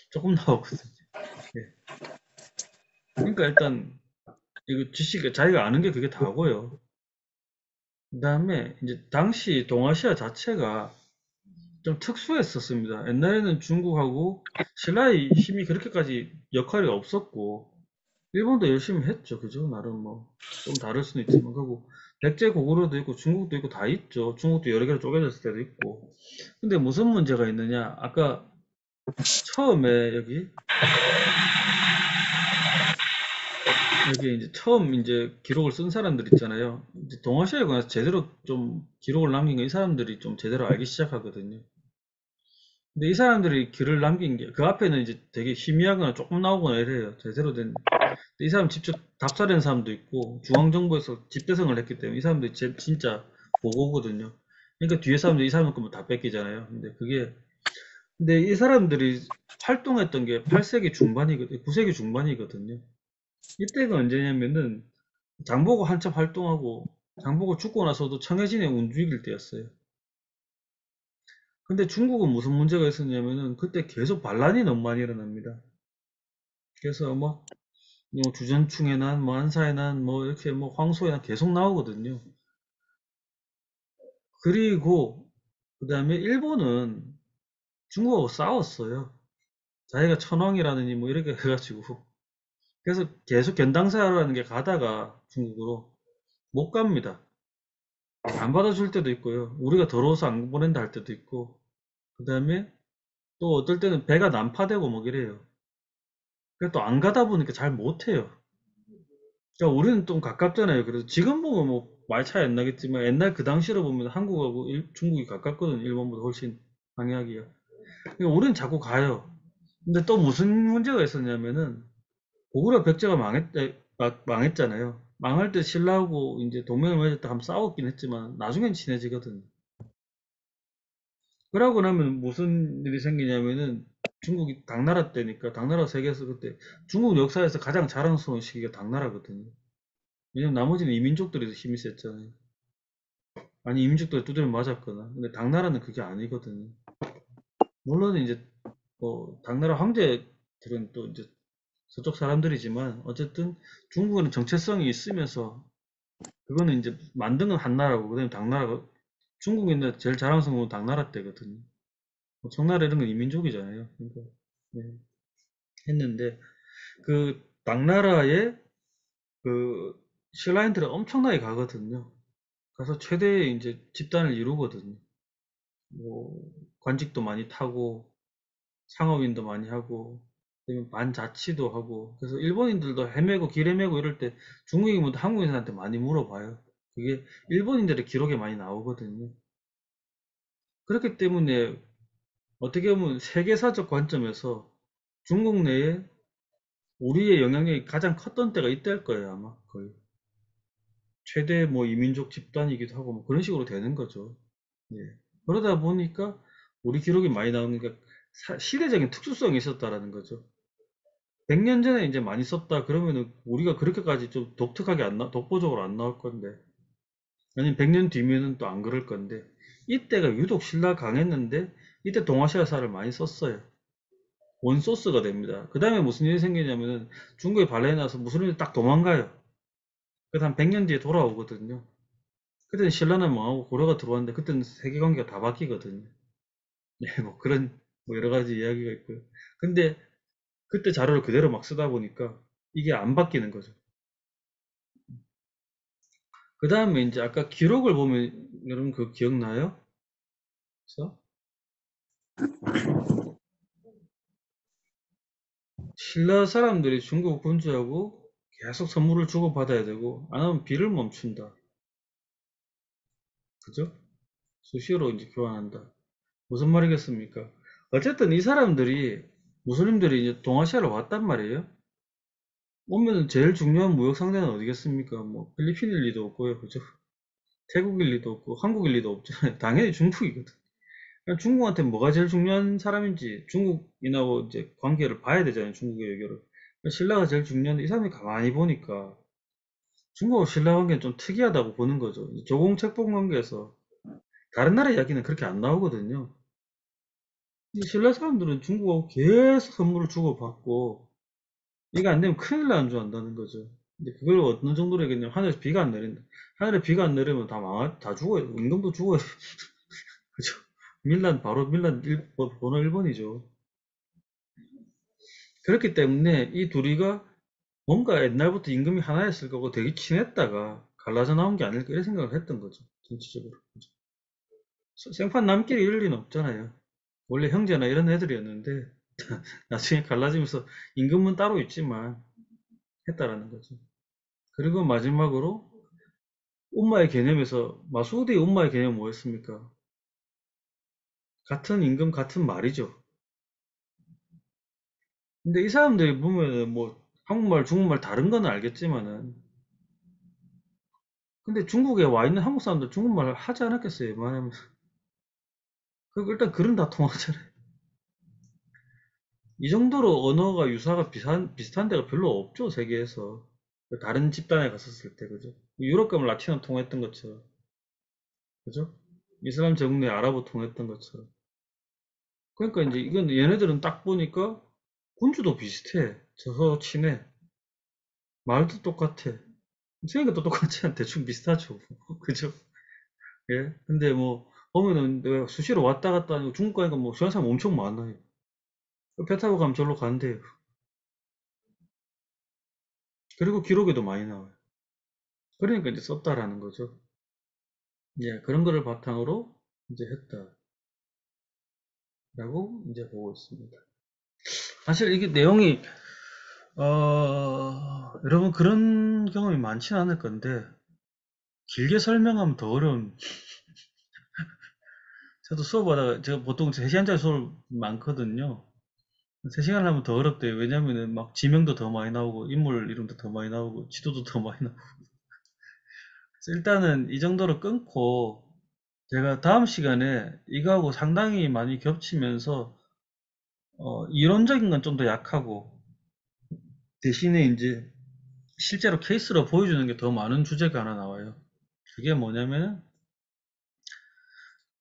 조금 나오거든요. 예. 그러니까 일단 이거 지식 자기가 아는 게 그게 다고요. 그다음에 이제 당시 동아시아 자체가 좀 특수했었습니다. 옛날에는 중국하고 신라의 힘이 그렇게까지 역할이 없었고 일본도 열심히 했죠. 그죠? 나름 뭐 좀 다를 수는 있지만 그리고 백제 고구려도 있고 중국도 있고 다 있죠. 중국도 여러 개로 쪼개졌을 때도 있고. 근데 무슨 문제가 있느냐? 아까 처음에 여기 이제 처음 이제 기록을 쓴 사람들 있잖아요. 이제 동아시아에 관해서 제대로 좀 기록을 남긴 거 이 사람들이 좀 제대로 알기 시작하거든요. 근데 이 사람들이 글을 남긴 게 그 앞에는 이제 되게 희미하거나 조금 나오거나 이래요. 제대로 된. 근데 이 사람 직접 답사된 사람도 있고 중앙정부에서 집대성을 했기 때문에 이 사람들이 진짜 보고거든요. 그러니까 뒤에 사람들 이 사람 거면 다 뺏기잖아요. 근데 이 사람들이 활동했던 게 8세기 중반이거든요. 9세기 중반이거든요. 이때가 언제냐면은 장보고 한참 활동하고 장보고 죽고 나서도 청해진에 움직일 때였어요. 근데 중국은 무슨 문제가 있었냐면은 그때 계속 반란이 너무 많이 일어납니다. 그래서 뭐 주전충의 난, 뭐 안사의 난, 뭐 이렇게 뭐 황소의 난 계속 나오거든요. 그리고 그다음에 일본은 중국하고 싸웠어요. 자기가 천황이라느니 뭐 이렇게 해가지고 그래서 계속 견당사라는 게 가다가 중국으로 못 갑니다. 안 받아줄 때도 있고요. 우리가 더러워서 안 보낸다 할 때도 있고 그다음에 또 어떨 때는 배가 난파되고 뭐 이래요. 그러니까 또 안 가다 보니까 잘 못해요. 그러니까 우리는 좀 가깝잖아요. 그래서 지금 보면 뭐 말 차이 안 나겠지만 옛날 그 당시로 보면 한국하고 중국이 가깝거든. 일본보다 훨씬 방해하기가. 그러니까 우리는 자꾸 가요. 근데 또 무슨 문제가 있었냐면은 고구려 백제가 망했잖아요. 망할 때 신라하고 이제 동맹을 맺었다 하면 싸웠긴 했지만 나중엔 친해지거든. 그러고 나면 무슨 일이 생기냐면은 중국이 당나라 때니까 당나라 세계에서 그때 중국 역사에서 가장 자랑스러운 시기가 당나라거든요. 왜냐면 나머지는 이민족들이 더 힘이 셌잖아요. 아니 이민족들이 두드려 맞았거나. 근데 당나라는 그게 아니거든요. 물론 이제 뭐 당나라 황제들은 또 이제 서쪽 사람들이지만 어쨌든 중국은 정체성이 있으면서 그거는 이제 만든 건 한나라고 그다음에 당나라가 중국인데 제일 자랑스러운 건 당나라 때거든요. 뭐 청나라 이런 건 이민족이잖아요. 그러니까 네, 했는데 그 당나라의 그 신라인들은 엄청나게 가거든요. 가서 최대의 이제 집단을 이루거든요. 뭐 관직도 많이 타고 상업인도 많이 하고 그다음에 반자치도 하고 그래서 일본인들도 헤매고 길 헤매고 이럴 때 중국인보다 한국인한테 많이 물어봐요. 그게 일본인들의 기록에 많이 나오거든요. 그렇기 때문에 어떻게 보면 세계사적 관점에서 중국 내에 우리의 영향력이 가장 컸던 때가 이때일 거예요, 아마 거의. 최대 뭐 이민족 집단이기도 하고 뭐 그런 식으로 되는 거죠. 예. 그러다 보니까 우리 기록이 많이 나오는 게 시대적인 특수성이 있었다라는 거죠. 100년 전에 이제 많이 썼다 그러면은 우리가 그렇게까지 좀 독특하게 독보적으로 안 나올 건데 아니면 100년 뒤면은 또 안 그럴 건데, 이때가 유독 신라가 강했는데, 이때 동아시아사를 많이 썼어요. 원소스가 됩니다. 그 다음에 무슨 일이 생기냐면은 중국에 발레 나서 무슬림이 딱 도망가요. 그래서 한 100년 뒤에 돌아오거든요. 그때는 신라는 망하고 고려가 들어왔는데 그때는 세계관계가 다 바뀌거든요. 네, 뭐 그런 뭐 여러 가지 이야기가 있고요. 근데 그때 자료를 그대로 막 쓰다 보니까 이게 안 바뀌는 거죠. 그 다음에 이제 아까 기록을 보면 여러분 그 기억나요? 그래서 신라 사람들이 중국 군주하고 계속 선물을 주고받아야 되고 안 하면 비를 멈춘다. 그죠? 수시로 이제 교환한다. 무슨 말이겠습니까? 어쨌든 이 사람들이 무슬림들이 이제 동아시아로 왔단 말이에요. 오면은 제일 중요한 무역 상대는 어디겠습니까? 뭐 필리핀일 리도 없고요, 그죠? 태국일 리도 없고 한국일 리도 없잖아요. 당연히 중국이거든. 그냥 중국한테 뭐가 제일 중요한 사람인지 중국이나 뭐 이제 관계를 봐야 되잖아요, 중국의 외교를. 신라가 제일 중요한데 이 사람이 가만히 보니까 중국하고 신라 관계는 좀 특이하다고 보는 거죠. 조공책봉 관계에서 다른 나라 이야기는 그렇게 안 나오거든요. 이 신라 사람들은 중국하고 계속 선물을 주고받고 이게 안 되면 큰일 나는 줄 안다는 거죠. 근데 그걸 어느 정도로 얘기했냐면 하늘에서 비가 안 내린다. 하늘에 비가 안 내리면 다 죽어요. 임금도 죽어요. 그죠? 바로 밀란 번호 1번이죠. 그렇기 때문에 이 둘이가 뭔가 옛날부터 임금이 하나였을 거고 되게 친했다가 갈라져 나온 게 아닐까 이런 생각을 했던 거죠. 전체적으로. 그죠? 생판 남끼리 이럴 리는 없잖아요. 원래 형제나 이런 애들이었는데 나중에 갈라지면서 임금은 따로 있지만 했다라는 거죠. 그리고 마지막으로 umma의 개념에서 마수디의 umma의 개념은 뭐였습니까? 같은 임금 같은 말이죠. 근데 이 사람들이 보면은 뭐 한국말 중국말 다른 건 알겠지만은 근데 중국에 와 있는 한국 사람들 중국말 하지 않았겠어요? 웬만하면 그 일단 글은 다 통하잖아요. 이 정도로 언어가 유사가 비슷한 데가 별로 없죠, 세계에서. 다른 집단에 갔었을 때, 그죠? 유럽 가면 라틴어 통했던 것처럼, 그죠? 이슬람 제국 내 아랍어 통했던 것처럼. 그러니까 이제 이건 얘네들은 딱 보니까 군주도 비슷해. 저서 친해. 말도 똑같아. 생각도 똑같지 않 대충 비슷하죠. 그죠? 예. 근데 뭐, 보면은 내가 수시로 왔다 갔다 하고 중국 가니까 뭐, 좋아하는 사람 엄청 많아요. 배 타고 가면 절로 간대요. 그리고 기록에도 많이 나와요. 그러니까 이제 썼다라는 거죠. 예, 그런 거를 바탕으로 이제 했다라고 이제 보고 있습니다. 사실 이게 내용이, 여러분 그런 경험이 많지는 않을 건데, 길게 설명하면 더 어려운, 저도 수업하다가, 제가 보통 3시간짜리 수업 많거든요. 3시간 하면 더 어렵대요. 왜냐면은 막 지명도 더 많이 나오고, 인물 이름도 더 많이 나오고, 지도도 더 많이 나오고. 그래서 일단은 이 정도로 끊고, 제가 다음 시간에 이거하고 상당히 많이 겹치면서, 이론적인 건 좀 더 약하고, 대신에 이제 실제로 케이스로 보여주는 게 더 많은 주제가 하나 나와요. 그게 뭐냐면,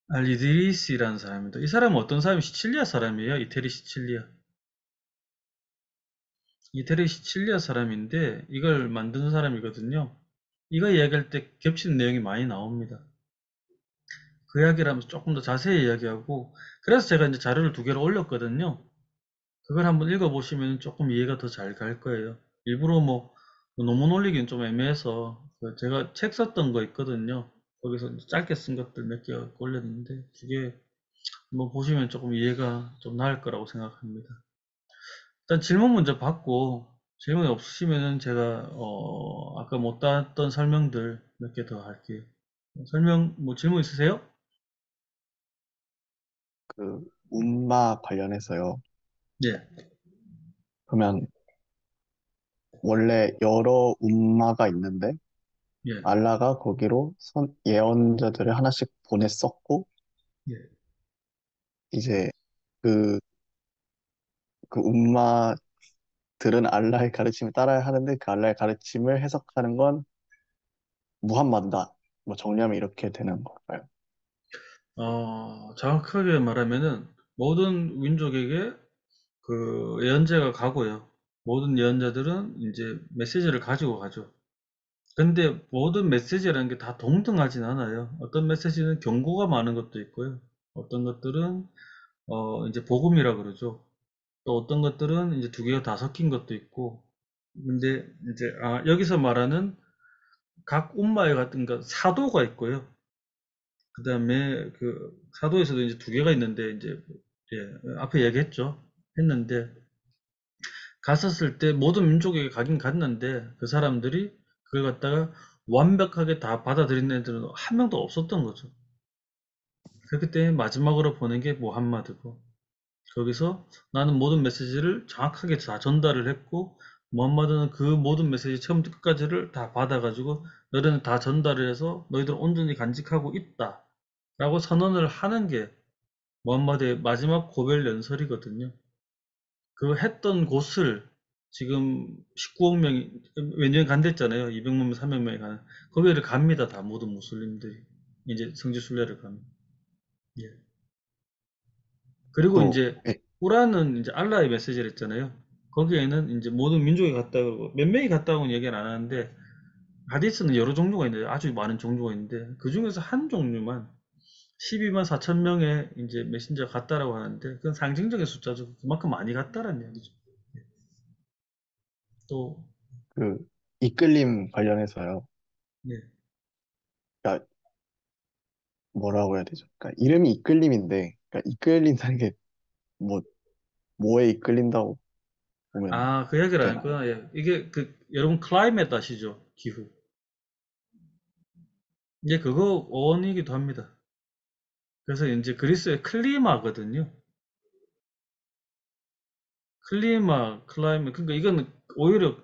알리드리스라는 사람입니다. 이 사람은 어떤 사람이 시칠리아 사람이에요. 이태리 시칠리아. 이태리 시칠리아 사람인데, 이걸 만든 사람이거든요. 이거 이야기할 때 겹치는 내용이 많이 나옵니다. 그 이야기를 하면서 조금 더 자세히 이야기하고, 그래서 제가 이제 자료를 2개를 올렸거든요. 그걸 한번 읽어보시면 조금 이해가 더 잘 갈 거예요. 일부러 뭐 논문 올리기는 좀 애매해서 그 제가 책 썼던 거 있거든요. 거기서 짧게 쓴 것들 몇 개 올렸는데 그게 한번 보시면 조금 이해가 좀 나을 거라고 생각합니다. 일단 질문 먼저 받고 질문이 없으시면은 제가 아까 못 땄던 설명들 몇 개 더 할게요. 설명 뭐 질문 있으세요? 그 운마 관련해서요. 예, 그러면 원래 여러 운마가 있는데 예, 알라가 거기로 예언자들을 하나씩 보냈었고 예. 이제 그, 그 운마들은 알라의 가르침을 따라야 하는데 그 알라의 가르침을 해석하는 건 무함마드다. 뭐 정리하면 이렇게 되는 걸까요? 정확하게 말하면은 모든 민족에게 그 예언자가 가고요. 모든 예언자들은 이제 메시지를 가지고 가죠. 근데 모든 메시지라는 게 다 동등하진 않아요. 어떤 메시지는 경고가 많은 것도 있고요. 어떤 것들은 이제 복음이라 그러죠. 또 어떤 것들은 이제 두 개가 다 섞인 것도 있고. 근데 이제 여기서 말하는 각 umma에 같은 거 사도가 있고요. 그다음에 그 사도에서도 이제 두 개가 있는데 이제 앞에 얘기했죠. 했는데 갔었을 때 모든 민족에게 가긴 갔는데 그 사람들이 그걸 갖다가 완벽하게 다 받아들인 애들은 한 명도 없었던 거죠. 그렇기 때문에 마지막으로 보낸 게 무함마드고 거기서 나는 모든 메시지를 정확하게 다 전달을 했고 무함마드는 그 모든 메시지 처음부터 끝까지를 다 받아가지고 너희는 다 전달을 해서 너희들은 온전히 간직하고 있다 라고 선언을 하는 게 무함마드의 마지막 고별 연설이거든요. 그 했던 곳을 지금 19억 명이 왜냐면 간댔잖아요. 200만 명, 300만 명이 가는 거기를 갑니다. 다 모든 무슬림들이 이제 성지 순례를 갑니다. 예. 그리고 또, 이제 예, 꾸란은 이제 알라의 메시지를 했잖아요. 거기에는 이제 모든 민족이 갔다 그러고 몇 명이 갔다고는 얘기는 안 하는데 하디스는 여러 종류가 있는데 아주 많은 종류가 있는데 그 중에서 한 종류만 12만 4천 명의 이제 메신저가 갔다라고 하는데 그건 상징적인 숫자죠. 그만큼 많이 갔다라는 얘기죠. 또 그, 이끌림 관련해서요. 예. 그러니까 뭐라고 해야 되죠? 그러니까 이름이 이끌림인데, 그러니까 이끌린다는 게 뭐, 뭐에 이끌린다고 보면 그 이야기를 안 되나요? 했구나. 예. 이게 여러분 클라이met 아시죠? 기후. 이제 그거 어원이기도 합니다. 그래서 이제 그리스의 클리마거든요. 클리마, 클라이met. 그러니까 이건 오히려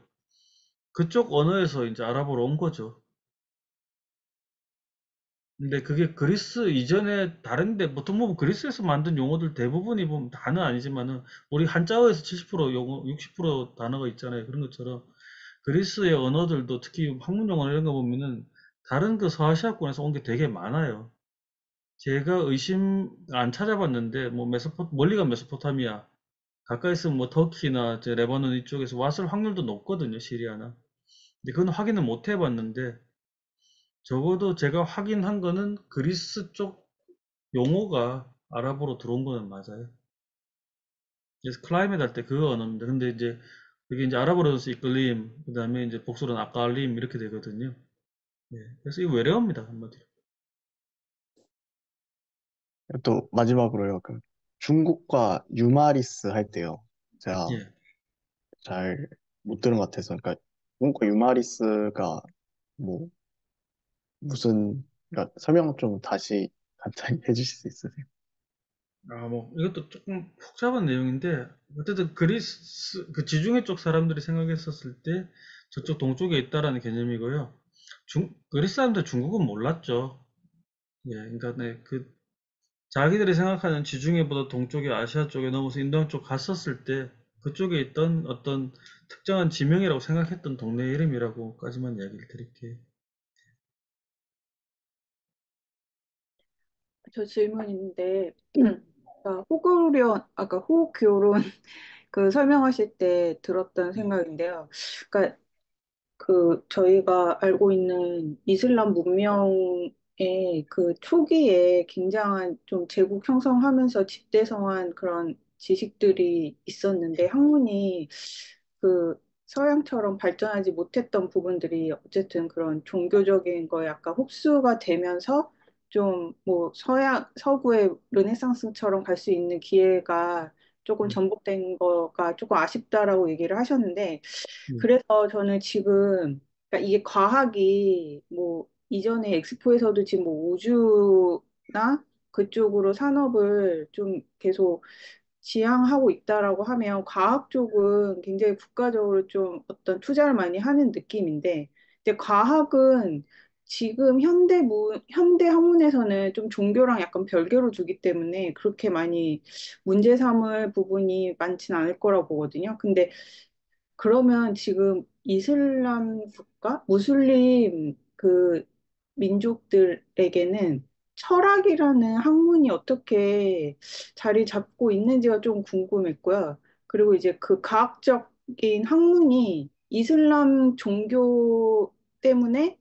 그쪽 언어에서 이제 아랍어로 온 거죠. 근데 그게 그리스 이전에 다른데 보통 보면 그리스에서 만든 용어들 대부분이 보면 다는 아니지만은 우리 한자어에서 70% 용어, 60% 단어가 있잖아요. 그런 것처럼 그리스의 언어들도 특히 학문 용어 이런 거 보면은 다른 그 서아시아권에서 온 게 되게 많아요. 제가 안 찾아봤는데 뭐 멀리가 메소포타미아 가까이 있으면 뭐 터키나 이제 레바논 이쪽에서 왔을 확률도 높거든요. 시리아나. 근데 그건 확인을 못 해봤는데 적어도 제가 확인한 거는 그리스 쪽 용어가 아랍어로 들어온 거는 맞아요. 그래서 클라이밋 할 때 그거 언어입니다. 근데 이제 그게 이제 아랍어로서 이끌림, 그 다음에 이제 복수로는 아깔림 이렇게 되거든요. 예, 그래서 이거 외래어입니다 한마디로. 또 마지막으로요. 그 중국과 유마리스 할 때요. 제가 예. 잘 못 들은 것 같아서. 그러니까 중국과 유마리스가 뭐 무슨 그러니까 설명 좀 다시 간단히 해주실 수 있으세요? 뭐 이것도 조금 복잡한 내용인데 어쨌든 그리스 그 지중해 쪽 사람들이 생각했었을 때 저쪽 동쪽에 있다라는 개념이고요. 그리스 사람들 중국은 몰랐죠. 예, 그러니까 네, 자기들이 생각하는 지중해보다 동쪽에 아시아 쪽에 넘어서 인도양 쪽 갔었을 때 그쪽에 있던 어떤 특정한 지명이라고 생각했던 동네 이름이라고까지만 이야기를 드릴게요. 저 질문인데, 아까 호교론 그 설명하실 때 들었던 예, 생각인데요. 그러니까 저희가 알고 있는 이슬람 문명의 그 초기에 굉장한 좀 제국 형성하면서 집대성한 그런 지식들이 있었는데 학문이 그 서양처럼 발전하지 못했던 부분들이 어쨌든 그런 종교적인 거에 약간 흡수가 되면서 좀 뭐 서구의 르네상스처럼 갈 수 있는 기회가 조금 예, 전복된 거가 조금 아쉽다라고 얘기를 하셨는데 예, 그래서 저는 지금 그러니까 이게 과학이 뭐 이전에 엑스포에서도 지금 뭐 우주나 그쪽으로 산업을 좀 계속 지향하고 있다라고 하면 과학 쪽은 굉장히 국가적으로 좀 어떤 투자를 많이 하는 느낌인데 근데 과학은 지금 현대 학문에서는 좀 종교랑 약간 별개로 두기 때문에 그렇게 많이 문제 삼을 부분이 많지는 않을 거라고 보거든요. 근데 그러면 지금 이슬람 국가? 무슬림 민족들에게는 철학이라는 학문이 어떻게 자리 잡고 있는지가 좀 궁금했고요. 그리고 이제 그 과학적인 학문이 이슬람 종교 때문에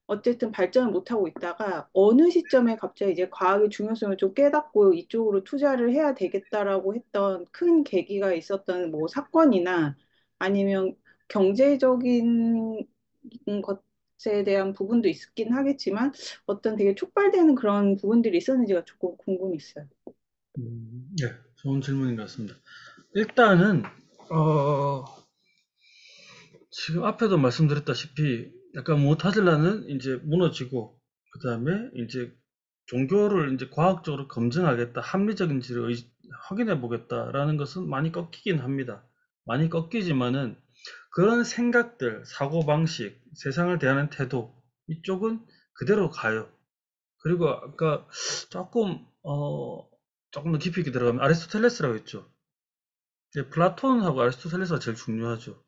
어쨌든 발전을 못하고 있다가 어느 시점에 갑자기 이제 과학의 중요성을 좀 깨닫고 이쪽으로 투자를 해야 되겠다라고 했던 큰 계기가 있었던 뭐 사건이나 아니면 경제적인 것에 대한 부분도 있긴 하겠지만 어떤 되게 촉발되는 그런 부분들이 있었는지가 조금 궁금했어요. 네, 좋은 질문인 것 같습니다. 일단은 어, 지금 앞에도 말씀드렸다시피 약간 무타질라는 이제 무너지고 그 다음에 이제 종교를 이제 과학적으로 검증하겠다, 합리적인지를 확인해 보겠다라는 것은 많이 꺾이긴 합니다. 많이 꺾이지만은 그런 생각들, 사고방식, 세상을 대하는 태도 이쪽은 그대로 가요. 그리고 아까 조금 조금 더 깊이 있게 들어가면 아리스토텔레스라고 했죠. 이제 플라톤하고 아리스토텔레스가 제일 중요하죠.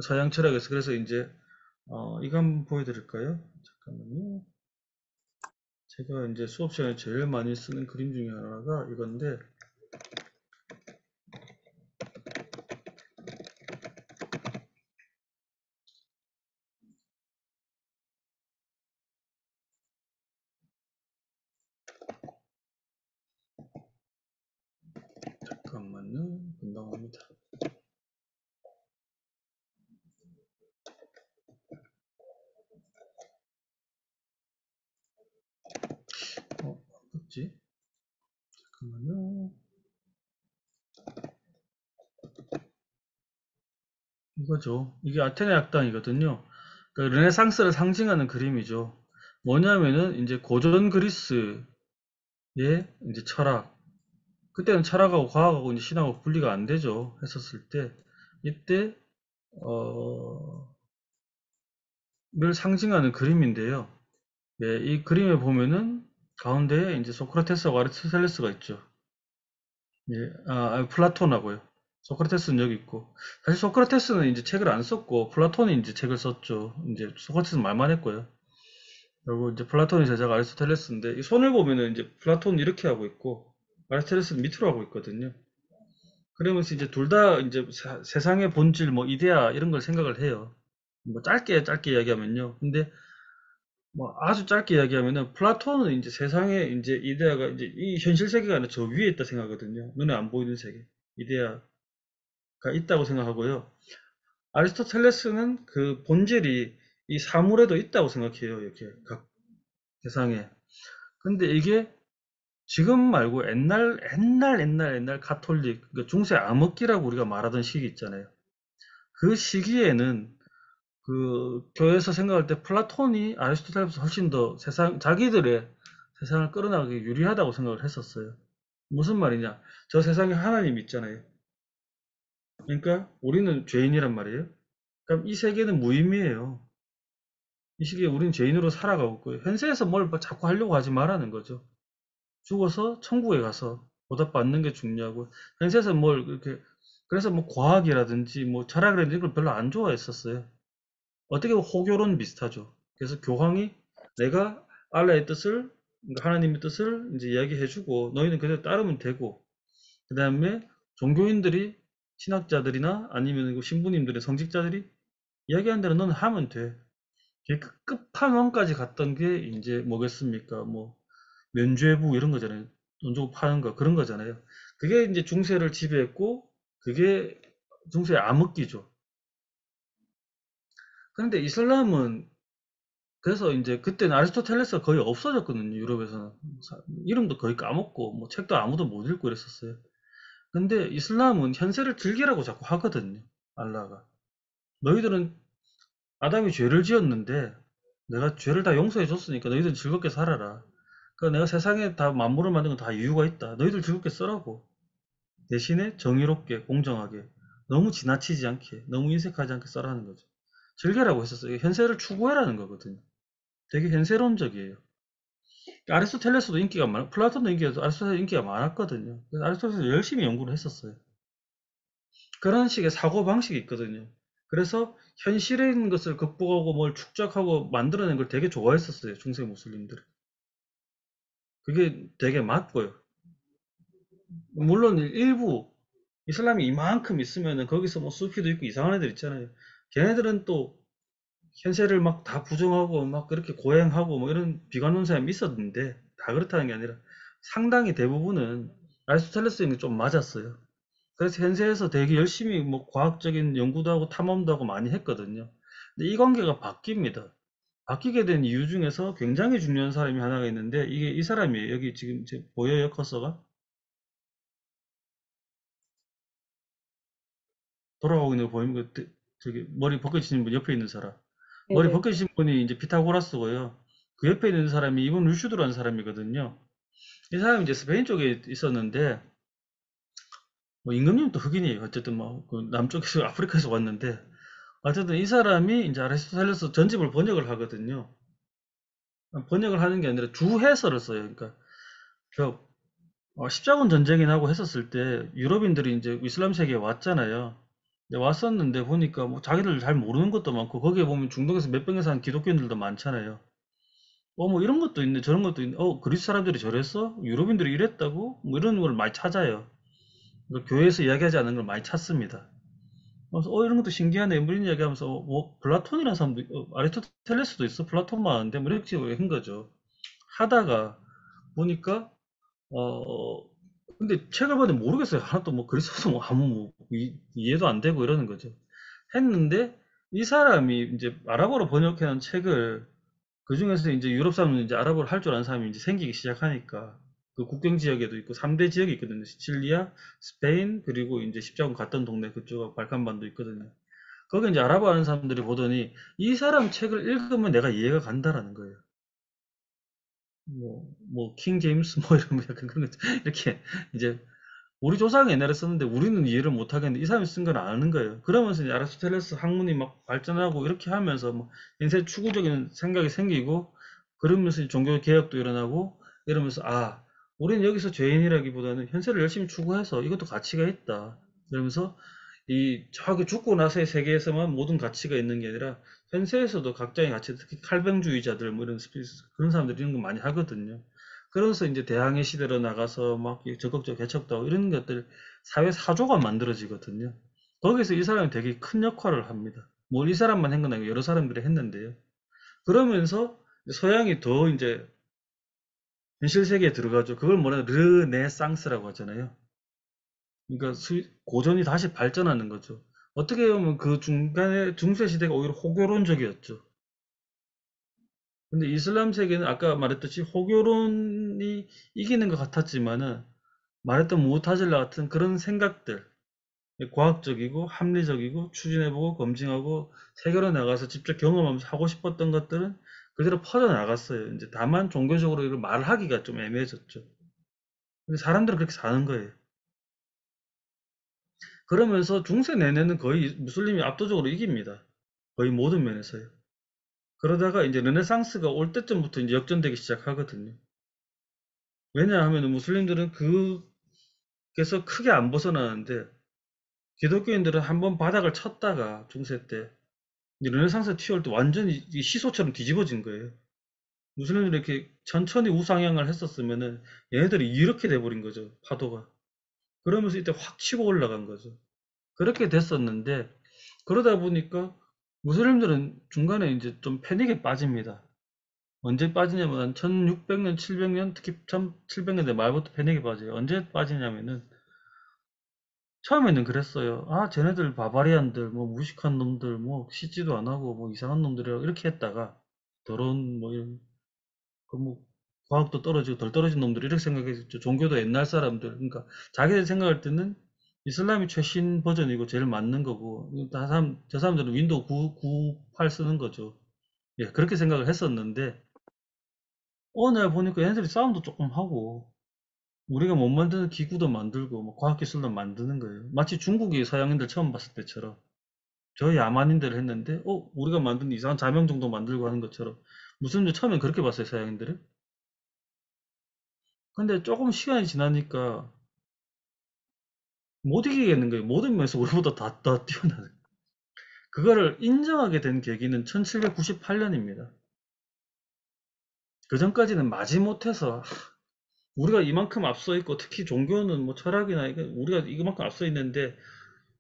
서양 철학에서. 그래서 이제 이거 한번 보여드릴까요? 잠깐만요. 제가 이제 수업 시간에 제일 많이 쓰는 그림 중에 하나가 이건데, 잠깐만요. 금방 옵니다. 뭐지? 잠깐만요. 이거죠. 이게 아테네 학당이거든요. 그러니까 르네상스를 상징하는 그림이죠. 뭐냐면은 이제 고전 그리스의 이제 철학. 그때는 철학하고 과학하고 이제 신학하고 분리가 안 되죠. 했었을 때 이때 를 상징하는 그림인데요. 예, 이 그림에 보면은 가운데에 이제 소크라테스하고 아리스토텔레스가 있죠. 예, 플라톤하고요. 소크라테스는 여기 있고, 사실 소크라테스는 이제 책을 안 썼고, 플라톤이 이제 책을 썼죠. 이제 소크라테스는 말만 했고요. 그리고 이제 플라톤이 제자가 아리스토텔레스인데, 이 손을 보면은 이제 플라톤은 이렇게 하고 있고, 아리스토텔레스는 밑으로 하고 있거든요. 그러면서 이제 둘 다 이제 세상의 본질, 뭐 이데아 이런 걸 생각을 해요. 뭐 짧게 이야기하면요. 근데 뭐 아주 짧게 이야기하면은 플라톤은 이제 세상에 이제 이데아가 이제 이 현실 세계가 아니라 저 위에 있다 생각하거든요. 눈에 안 보이는 세계. 이데아가 있다고 생각하고요. 아리스토텔레스는 그 본질이 이 사물에도 있다고 생각해요. 이렇게 각 세상에. 근데 이게 지금 말고 옛날 가톨릭, 그러니까 중세 암흑기라고 우리가 말하던 시기 있잖아요. 그 시기에는 그 교회에서 생각할 때 플라톤이 아리스토텔레스보다 훨씬 더 자기들의 세상을 끌어나가기 유리하다고 생각을 했었어요. 무슨 말이냐? 저 세상에 하나님 있잖아요. 그러니까 우리는 죄인이란 말이에요. 그럼 이 세계는 무의미해요. 이 시기에 우리는 죄인으로 살아가고 있고요. 현세에서 뭘 자꾸 하려고 하지 말라는 거죠. 죽어서 천국에 가서 보답받는 게 중요하고, 현세에서 뭘 이렇게, 그래서 뭐 과학이라든지 뭐 철학이라든지 이걸 별로 안 좋아했었어요. 어떻게 보면 호교론 비슷하죠. 그래서 교황이 내가 알라의 뜻을, 그러니까 하나님의 뜻을 이제 이야기해주고 너희는 그대로 따르면 되고, 그 다음에 종교인들이, 신학자들이나 아니면 그 신부님들의 성직자들이 이야기한 대로 너는 하면 돼. 그 끝판왕까지 갔던 게 이제 뭐겠습니까? 뭐 면죄부 이런 거잖아요. 돈 주고 파는 거 그런 거잖아요. 그게 이제 중세를 지배했고, 그게 중세의 암흑기죠. 그런데 이슬람은, 그래서 이제 그때는 아리스토텔레스가 거의 없어졌거든요. 유럽에서는 이름도 거의 까먹고 뭐 책도 아무도 못 읽고 이랬었어요. 근데 이슬람은 현세를 즐기라고 자꾸 하거든요. 알라가 너희들은 아담이 죄를 지었는데 내가 죄를 다 용서해 줬으니까 너희들 즐겁게 살아라. 그러니까 내가 세상에 다 만물을 만든 건 다 이유가 있다. 너희들 즐겁게 쓰라고. 대신에 정의롭게 공정하게, 너무 지나치지 않게, 너무 인색하지 않게 써라는 거죠. 즐겨라고 했었어요. 현세를 추구해라는 거거든요. 되게 현세론적이에요. 아리스토텔레스도 인기가 플라톤도 아리스토텔레스 인기가 많았거든요. 그래서 아리스토텔레스 열심히 연구를 했었어요. 그런 식의 사고 방식이 있거든요. 그래서 현실에 있는 것을 극복하고 뭘 축적하고 만들어낸 걸 되게 좋아했었어요. 중세 무슬림들이. 그게 되게 맞고요. 물론 일부 이슬람이 이만큼 있으면은 거기서 뭐 수피도 있고 이상한 애들 있잖아요. 걔네들은 또 현세를 막 다 부정하고 막 그렇게 고행하고 뭐 이런 비관론 사람이 있었는데 다 그렇다는 게 아니라 상당히 대부분은 아리스토텔레스에는 좀 맞았어요. 그래서 현세에서 되게 열심히 뭐 과학적인 연구도 하고 탐험도 하고 많이 했거든요. 근데 이 관계가 바뀝니다. 바뀌게 된 이유 중에서 굉장히 중요한 사람이 하나가 있는데 이게 이 사람이에요. 여기 지금 보여요, 커서가? 돌아가고 있는 거 보이면 저기 머리 벗겨지신 분 옆에 있는 사람. 머리 네네. 벗겨지신 분이 이제 피타고라스고요. 그 옆에 있는 사람이 이분 루슈드라는 사람이거든요. 이 사람이 이제 스페인 쪽에 있었는데 뭐 임금님도 흑인이에요. 어쨌든 뭐그 남쪽에서 아프리카에서 왔는데 어쨌든 이 사람이 이제 아리스토텔레스 전집을 번역을 하거든요. 번역을 하는 게 아니라 주해설을 써요. 그러니까 그 십자군 전쟁이 나고 했었을 때 유럽인들이 이제 이슬람 세계에 왔잖아요. 근데 왔었는데 보니까 뭐 자기들 잘 모르는 것도 많고 거기에 보면 중동에서 몇 병에 사는 기독교인들도 많잖아요. 뭐 이런 것도 있네 저런 것도 있네. 그리스 사람들이 저랬어? 유럽인들이 이랬다고? 뭐 이런 걸 많이 찾아요. 그러니까 교회에서 이야기하지 않은 걸 많이 찾습니다. 그래서 이런 것도 신기하네. 뭐 이런 이야기하면서 뭐 플라톤이라는 사람도 아리스토텔레스도 있어. 플라톤만 아는데 뭐 이렇게 한 거죠. 하다가 보니까 어 근데 책을 봤는데 모르겠어요. 하나도 뭐 그리스어도 뭐 아무 뭐 이해도 안 되고 이러는 거죠. 했는데 이 사람이 이제 아랍어로 번역해 놓은 책을 그중에서 이제 유럽 사람은 이제 아랍어를 할 줄 아는 사람이 이제 생기기 시작하니까 그 국경 지역에도 있고 3대 지역이 있거든요. 시칠리아, 스페인, 그리고 이제 십자군 갔던 동네 그쪽 발칸반도 있거든요. 거기 이제 아랍어 하는 사람들이 보더니 이 사람 책을 읽으면 내가 이해가 간다라는 거예요. 킹 제임스 뭐 이런 약간 그런 거 이렇게 이제 우리 조상이 옛날에 썼는데 우리는 이해를 못 하겠는데 이 사람이 쓴 건 아는 거예요. 그러면서 이제 아리스토텔레스 학문이 막 발전하고 이렇게 하면서 뭐 인생 추구적인 생각이 생기고 그러면서 이제 종교 개혁도 일어나고 이러면서 우리는 여기서 죄인이라기보다는 현세를 열심히 추구해서 이것도 가치가 있다. 그러면서 이 저기 죽고 나서의 세계에서만 모든 가치가 있는 게 아니라 현세에서도 각자의 가치, 특히 칼뱅주의자들 뭐 이런 그런 사람들이 이런 거 많이 하거든요. 그러면서 이제 대항해 시대로 나가서 막 적극적 개척도 하고 이런 것들 사회 사조가 만들어지거든요. 거기서 이 사람이 되게 큰 역할을 합니다. 뭘 이 사람만 한 건 아니고 여러 사람들이 했는데요. 그러면서 서양이 더 이제 현실 세계에 들어가죠. 그걸 뭐냐 르네상스라고 하잖아요. 그러니까 고전이 다시 발전하는 거죠. 어떻게 보면 그 중간에 중세 시대가 오히려 호교론적이었죠. 근데 이슬람 세계는 아까 말했듯이 호교론이 이기는 것 같았지만은 말했던 무타질라 같은 그런 생각들, 과학적이고 합리적이고 추진해보고 검증하고 세계로 나가서 직접 경험하면서 하고 싶었던 것들은 그대로 퍼져나갔어요. 이제 다만 종교적으로 이걸 말하기가 좀 애매해졌죠. 근데 사람들은 그렇게 사는 거예요. 그러면서 중세 내내는 거의 무슬림이 압도적으로 이깁니다. 거의 모든 면에서요. 그러다가 이제 르네상스가 올 때쯤부터 이제 역전되기 시작하거든요. 왜냐하면 무슬림들은 그게서 크게 안 벗어나는데 기독교인들은 한번 바닥을 쳤다가 중세 때 이제 르네상스 튀어올 때 완전히 시소처럼 뒤집어진 거예요. 무슬림들이 이렇게 천천히 우상향을 했었으면은 얘네들이 이렇게 돼버린 거죠. 파도가. 그러면서 이때 확 치고 올라간 거죠. 그렇게 됐었는데 그러다 보니까 무슬림들은 중간에 이제 좀 패닉에 빠집니다. 언제 빠지냐면 한 1600년, 700년, 특히 1700년대 말부터 패닉에 빠져요. 언제 빠지냐면은 처음에는 그랬어요. 쟤네들 바바리안들, 뭐 무식한 놈들, 뭐 씻지도 안 하고 뭐 이상한 놈들이라고 이렇게 했다가 더러운 뭐 이런 뭐 과학도 떨어지고 덜 떨어진 놈들 이렇게 생각했죠. 종교도 옛날 사람들. 그러니까 자기들 생각할 때는 이슬람이 최신 버전이고 제일 맞는 거고 저 사람들은 윈도우 998 쓰는 거죠. 예, 그렇게 생각을 했었는데 어느 날 보니까 얘네들이 싸움도 조금 하고 우리가 못 만드는 기구도 만들고 뭐 과학기술도 만드는 거예요. 마치 중국이 서양인들 처음 봤을 때처럼 저 야만인들을 했는데 우리가 만든 이상한 자명종도 만들고 하는 것처럼 무슨 처음엔 그렇게 봤어요 서양인들을. 근데 조금 시간이 지나니까 못 이기겠는 거예요. 모든 면에서 우리보다 다 뛰어나요. 그거를 인정하게 된 계기는 1798년입니다. 그 전까지는 마지못해서 우리가 이만큼 앞서 있고 특히 종교는 뭐 철학이나 우리가 이만큼 앞서 있는데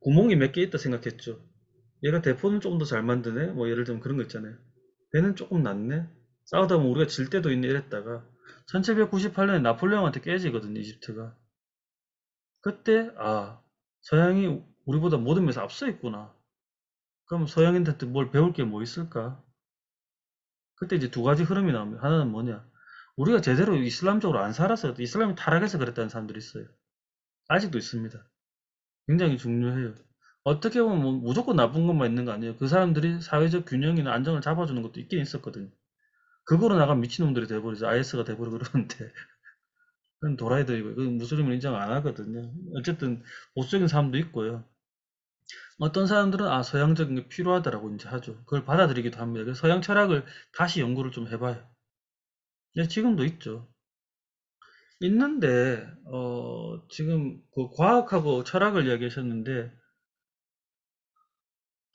구멍이 몇 개 있다 생각했죠. 얘가 대포는 조금 더 잘 만드네? 뭐 예를 들면 그런 거 있잖아요. 배는 조금 낫네? 싸우다 보면 우리가 질 때도 있네 이랬다가 1798년에 나폴레옹한테 깨지거든요, 이집트가. 그때 서양이 우리보다 모든 면에서 앞서 있구나. 그럼 서양인한테 뭘 배울 게 뭐 있을까? 그때 이제 두 가지 흐름이 나옵니다. 하나는 뭐냐? 우리가 제대로 이슬람적으로 안 살아서 이슬람이 타락해서 그랬다는 사람들이 있어요. 아직도 있습니다. 굉장히 중요해요. 어떻게 보면 뭐 무조건 나쁜 것만 있는 거 아니에요. 그 사람들이 사회적 균형이나 안정을 잡아주는 것도 있긴 있었거든요. 그거로 나간 미친놈들이 돼버리죠. IS가 돼버리고 그러는데. 그건 도라이들이고, 그건 무슬림을 인정 안 하거든요. 어쨌든 보수적인 사람도 있고요. 어떤 사람들은 서양적인 게 필요하다라고 이제 하죠. 그걸 받아들이기도 합니다. 그래서 서양 철학을 다시 연구를 좀 해봐요. 근데 지금도 있죠. 있는데 지금 그 과학하고 철학을 이야기하셨는데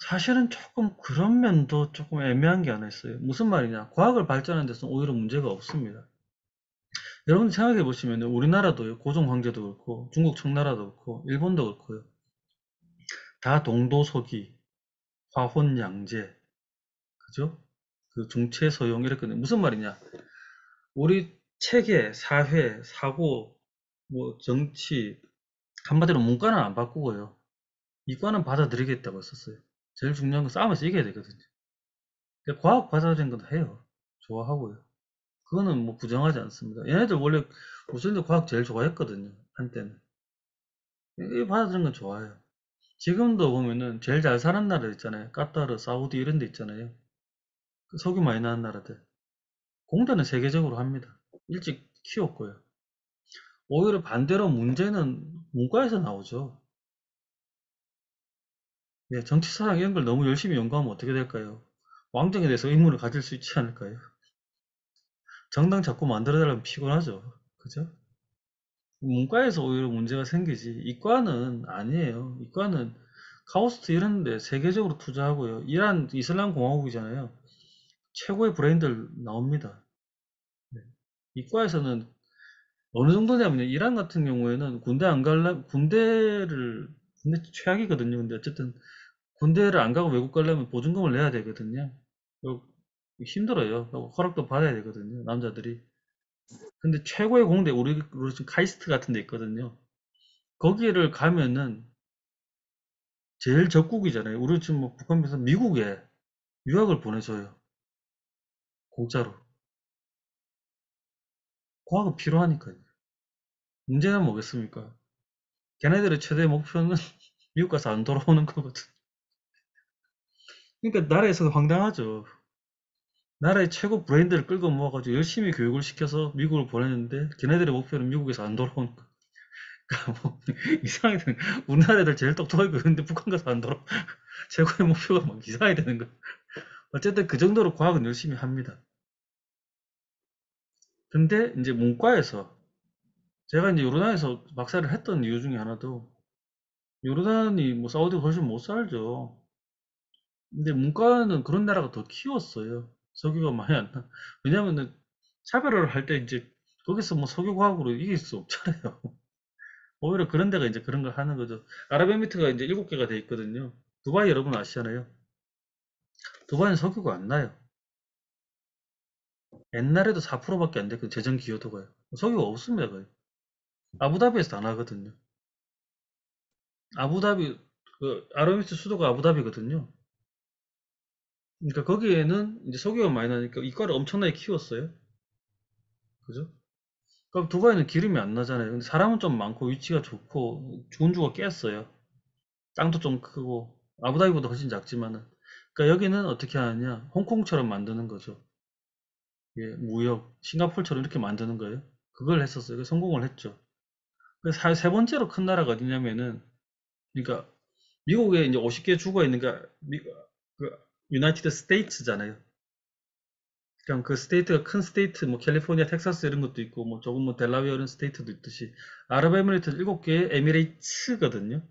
사실은 조금 그런 면도 조금 애매한 게 하나 있어요. 무슨 말이냐? 과학을 발전하는 데서는 오히려 문제가 없습니다. 여러분 생각해 보시면 우리나라도 고종 황제도 그렇고 중국 청나라도 그렇고 일본도 그렇고요. 다 동도서기, 화혼양제, 그죠? 그 중체서용 이랬거든요. 무슨 말이냐? 우리 체계, 사회, 사고, 뭐 정치 한마디로 문과는 안 바꾸고요. 이과는 받아들이겠다고 했었어요. 제일 중요한 건 싸움에서 이겨야 되거든요. 근데 과학 받아들이는 건 해요. 좋아하고요. 그거는 뭐 부정하지 않습니다. 얘네들 원래 무슬림들 과학 제일 좋아했거든요. 한때는. 이 받아들이는 건 좋아해요. 지금도 보면은 제일 잘 사는 나라 있잖아요. 까타르, 사우디 이런 데 있잖아요. 그 석유 많이 나는 나라들. 공단은 세계적으로 합니다. 일찍 키웠고요. 오히려 반대로 문제는 문과에서 나오죠. 예, 정치사상 이런 걸 너무 열심히 연구하면 어떻게 될까요? 왕정에 대해서 의문을 가질 수 있지 않을까요? 정당 자꾸 만들어달라면 피곤하죠. 그죠? 문과에서 오히려 문제가 생기지. 이과는 아니에요. 이과는 카오스트 이런 데 세계적으로 투자하고요. 이란 이슬람 공화국이잖아요. 최고의 브레인들 나옵니다. 네. 이과에서는 어느 정도냐면요. 이란 같은 경우에는 군대 안 갈래, 군대 최악이거든요. 근데 어쨌든 군대를 안 가고 외국 가려면 보증금을 내야 되거든요. 힘들어요. 허락도 받아야 되거든요. 남자들이. 근데 최고의 공대, 우리 지금 카이스트 같은 데 있거든요. 거기를 가면은 제일 적국이잖아요. 우리 지금 뭐 북한에서 미국에 유학을 보내줘요. 공짜로. 과학은 필요하니까요. 문제는 뭐겠습니까? 걔네들의 최대 목표는 미국 가서 안 돌아오는 거거든. 그러니까 나라에서도 황당하죠. 나라의 최고 브레인들을 끌고 모아가지고 열심히 교육을 시켜서 미국을 보냈는데 걔네들의 목표는 미국에서 안 돌아오는 거. 그러니까 뭐 이상하게 되는 거야. 우리나라 애들 제일 똑똑하고 그런데 북한 가서 안 돌아. 최고의 목표가 막 이상하게 되는 거야. 어쨌든 그 정도로 과학은 열심히 합니다. 근데 이제 문과에서 제가 이제 요르단에서 박사를 했던 이유 중에 하나도 요르단이 뭐 사우디가 훨씬 못 살죠. 근데 문과는 그런 나라가 더 키웠어요. 석유가 많이 안 나. 왜냐면은 차별화를 할 때 이제 거기서 뭐 석유과학으로 이길 수 없잖아요. 오히려 그런 데가 이제 그런 걸 하는 거죠. 아랍에미리트가 이제 7개가 돼 있거든요. 두바이 여러분 아시잖아요. 두바이는 석유가 안 나요. 옛날에도 4%밖에 안 됐거든요. 재정 기여도가요. 석유가 없습니다, 거의. 아부다비에서 다 나거든요. 아부다비, 아랍에미리트 수도가 아부다비거든요. 그러니까 거기에는 이제 석유가 많이 나니까 이과를 엄청나게 키웠어요. 그죠? 그럼 두바이는 기름이 안 나잖아요. 근데 사람은 좀 많고 위치가 좋고 군주가 깼어요. 땅도 좀 크고 아부다비보다 훨씬 작지만은. 그러니까 여기는 어떻게 하느냐? 홍콩처럼 만드는 거죠. 예, 무역, 싱가포르처럼 이렇게 만드는 거예요. 그걸 했었어요. 그 성공을 했죠. 그래서 세 번째로 큰 나라가 어디냐면은, 그러니까 미국에 이제 50개 주가 있는 게 그 유나이티드 스테이츠잖아요. 그냥 그 스테이트가 큰 스테이트, 뭐 캘리포니아, 텍사스 이런 것도 있고, 뭐 조금 뭐 델라웨어 이런 스테이트도 있듯이 아랍에미리트는 7개의 에미레이츠거든요.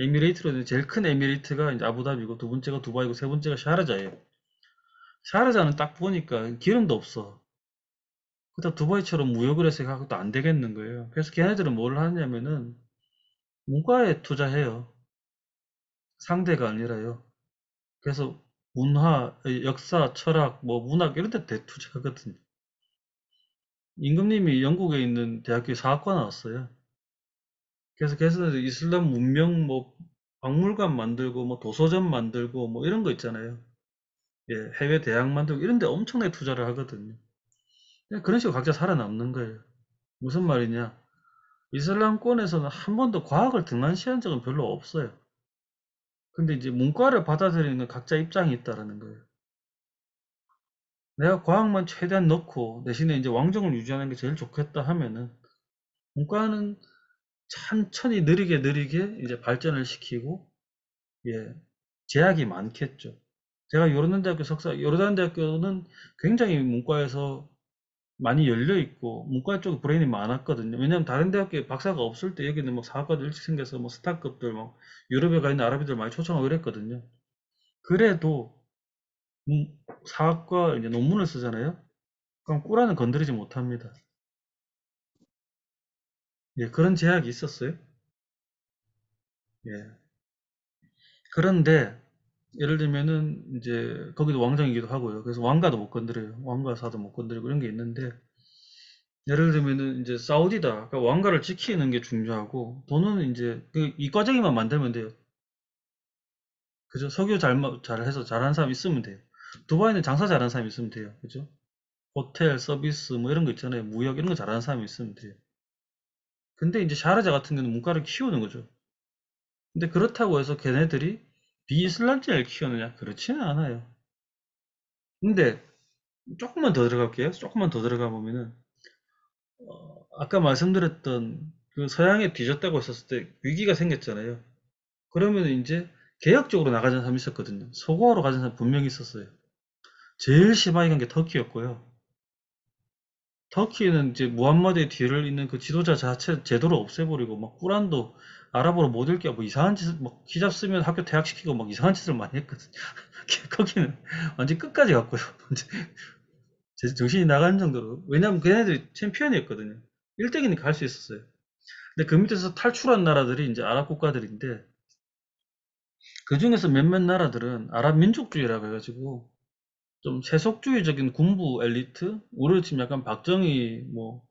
에미레이트로 제일 큰 에미레이트가 이제 아부다비고 두 번째가 두바이고 세 번째가 샤르자예요. 샤르자는 딱 보니까 기름도 없어. 그렇다 두바이처럼 무역을 해서 가도 안 되겠는 거예요. 그래서 걔네들은 뭘 하냐면은 문과에 투자해요. 상대가 아니라요. 그래서 문화, 역사, 철학, 뭐 문학 이런 데 대투자하거든요. 임금님이 영국에 있는 대학교에 사학과 나왔어요. 그래서 걔네들 이슬람 문명 뭐 박물관 만들고 뭐 도서전 만들고 뭐 이런 거 있잖아요. 예, 해외 대학 만들고 이런 데 엄청나게 투자를 하거든요. 그냥 그런 식으로 각자 살아남는 거예요. 무슨 말이냐? 이슬람권에서는 한 번도 과학을 등한시한 적은 별로 없어요. 근데 이제 문과를 받아들이는 각자 입장이 있다라는 거예요. 내가 과학만 최대한 넣고 대신에 이제 왕정을 유지하는 게 제일 좋겠다 하면은 문과는 천천히 느리게 느리게 이제 발전을 시키고 예 제약이 많겠죠. 제가 요르단대학교 석사 요르단대학교는 굉장히 문과에서 많이 열려 있고 문과 쪽에 브레인이 많았거든요. 왜냐면 다른 대학교에 박사가 없을 때 여기는 뭐 사학과도 일찍 생겨서 뭐 스타급들 막 유럽에 가 있는 아랍인들 많이 초청하고 그랬거든요. 그래도 사학과 이제 논문을 쓰잖아요. 그럼 꿀안은 건드리지 못합니다. 예, 그런 제약이 있었어요. 예. 그런데 예를 들면은 이제 거기도 왕정이기도 하고요. 그래서 왕가도 못 건드려요. 왕가사도 못 건드리고 이런 게 있는데 예를 들면은 이제 사우디다. 그러니까 왕가를 지키는 게 중요하고 돈은 이제 그 이과적이만 만들면 돼요. 그죠? 석유 잘해서 잘하는 사람 있으면 돼요. 두바이는 장사 잘하는 사람 있으면 돼요. 그죠? 호텔 서비스 뭐 이런 거 있잖아요. 무역 이런 거 잘하는 사람이 있으면 돼요. 근데 이제 샤르자 같은 경우는 문과를 키우는 거죠. 근데 그렇다고 해서 걔네들이 비이슬람자를 키우느냐? 그렇지는 않아요. 근데 조금만 더 들어갈게요. 조금만 더 들어가 보면은 아까 말씀드렸던 그 서양에 뒤졌다고 했었을 때 위기가 생겼잖아요. 그러면 이제 개혁적으로 나가자는 사람이 있었거든요. 서구화로 가자는 사람이 분명히 있었어요. 제일 심하게 간 게 터키였고요. 터키는 이제 무함마드의 뒤를 잇는 그 지도자 자체 제도를 없애버리고 막 꾸란도 아랍어로 못 읽게 뭐 이상한 짓을 막 히잡 쓰면 학교 퇴학시키고 막 이상한 짓을 많이 했거든요. 거기는 완전 끝까지 갔고요. 완전 정신이 나가는 정도로. 왜냐면 걔네들이 챔피언이었거든요. 1등이니까 할 수 있었어요. 근데 그 밑에서 탈출한 나라들이 이제 아랍 국가들인데 그 중에서 몇몇 나라들은 아랍 민족주의라고 해가지고 좀 세속주의적인 군부 엘리트? 우리로 치면 약간 박정희 뭐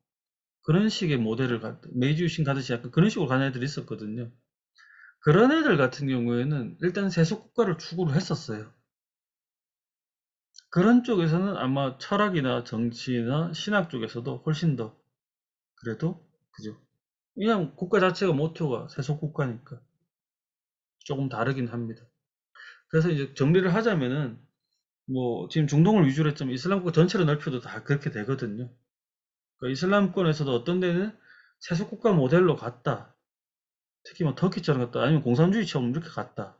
그런 식의 모델을 메이지 유신 가듯이 약간 그런 식으로 가는 애들이 있었거든요. 그런 애들 같은 경우에는 일단 세속 국가를 추구를 했었어요. 그런 쪽에서는 아마 철학이나 정치나 신학 쪽에서도 훨씬 더 그래도 그죠. 그냥 국가 자체가 모토가 세속 국가니까 조금 다르긴 합니다. 그래서 이제 정리를 하자면은 뭐 지금 중동을 위주로 했지만 이슬람 국가 전체를 넓혀도 다 그렇게 되거든요. 그러니까 이슬람권에서도 어떤 데는 세속 국가 모델로 갔다. 특히 뭐 터키처럼 갔다. 아니면 공산주의처럼 이렇게 갔다.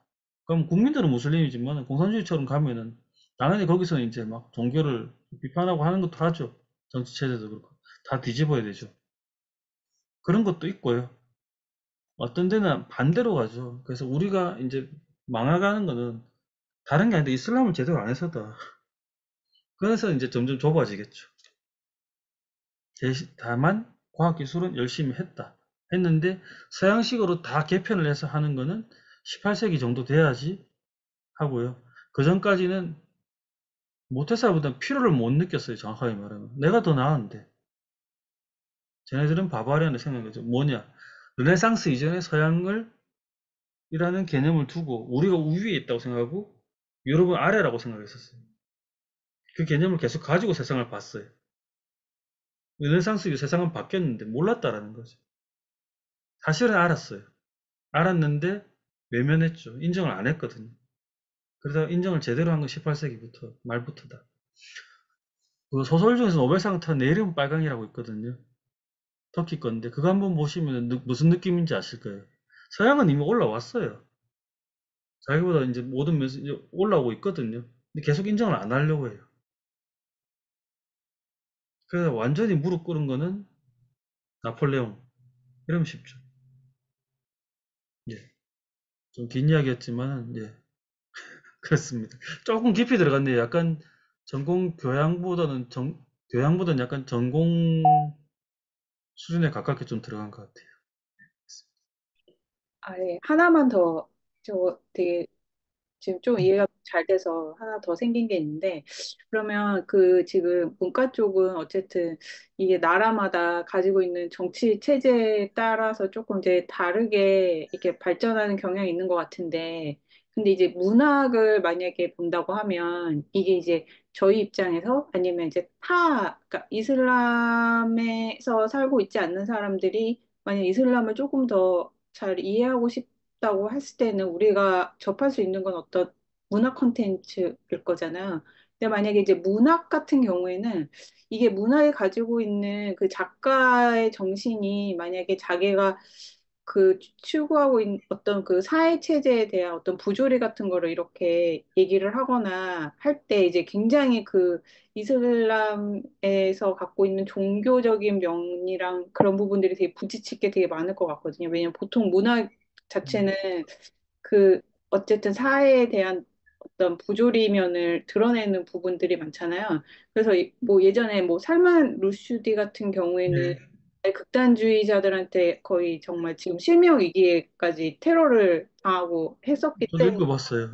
그럼 국민들은 무슬림이지만 공산주의처럼 가면은 당연히 거기서는 이제 막 종교를 비판하고 하는 것도 하죠. 정치 체제도 그렇고 다 뒤집어야 되죠. 그런 것도 있고요. 어떤 데는 반대로 가죠. 그래서 우리가 이제 망해가는 거는 다른 게 아닌데 이슬람을 제대로 안 해서다. 그래서 이제 점점 좁아지겠죠. 다만 과학기술은 열심히 했는데 서양식으로 다 개편을 해서 하는 거는 18세기 정도 돼야지 하고요. 그 전까지는 모태사보다 필요를 못 느꼈어요. 정확하게 말하면. 내가 더 나은데. 쟤네들은 바바리안을 생각하죠. 뭐냐. 르네상스 이전에 서양을 이라는 개념을 두고 우리가 우위에 있다고 생각하고 유럽은 아래라고 생각했었어요. 그 개념을 계속 가지고 세상을 봤어요. 르네상스 이후 세상은 바뀌었는데 몰랐다라는 거죠. 사실은 알았어요. 알았는데 외면했죠. 인정을 안 했거든요. 그래서 인정을 제대로 한 건 18세기부터 말부터다. 그 소설 중에서 노벨상 탄 내 이름은 빨강이라고 있거든요. 터키 건데 그거 한번 보시면 무슨 느낌인지 아실 거예요. 서양은 이미 올라왔어요. 자기보다 이제 모든 면에서 이제 올라오고 있거든요. 근데 계속 인정을 안 하려고 해요. 그래서 완전히 무릎 꿇은 거는 나폴레옹. 이러면 쉽죠. 예. 좀 긴 이야기였지만, 예, 그렇습니다. 조금 깊이 들어갔네요. 약간 전공 교양보다는 약간 전공 수준에 가깝게 좀 들어간 것 같아요. 아예 하나만 더, 저 되게 지금 좀 이해가 잘 돼서 하나 더 생긴 게 있는데, 그러면 그 지금 문과 쪽은 어쨌든 이게 나라마다 가지고 있는 정치 체제에 따라서 조금 이제 다르게 이렇게 발전하는 경향이 있는 것 같은데, 근데 이제 문학을 만약에 본다고 하면 이게 이제 저희 입장에서 아니면 이제 그러니까 이슬람에서 살고 있지 않는 사람들이 만약 이슬람을 조금 더 잘 이해하고 싶다고 했을 때는 우리가 접할 수 있는 건 어떤 문학 콘텐츠일 거잖아요. 근데 만약에 이제 문학 같은 경우에는 이게 문학이 가지고 있는 그 작가의 정신이 만약에 자기가 그 추구하고 있는 어떤 그 사회 체제에 대한 어떤 부조리 같은 거를 이렇게 얘기를 하거나 할 때 이제 굉장히 그 이슬람에서 갖고 있는 종교적인 면이랑 그런 부분들이 되게 부딪힐 게 되게 많을 것 같거든요. 왜냐면 보통 문학 자체는 그 어쨌든 사회에 대한 어떤 부조리면을 드러내는 부분들이 많잖아요. 그래서 뭐 예전에 뭐 살만 루슈디 같은 경우에는 예, 극단주의자들한테 거의 정말 지금 실명 위기에까지 테러를 당하고 했었기 저도 때문에 읽어봤어요.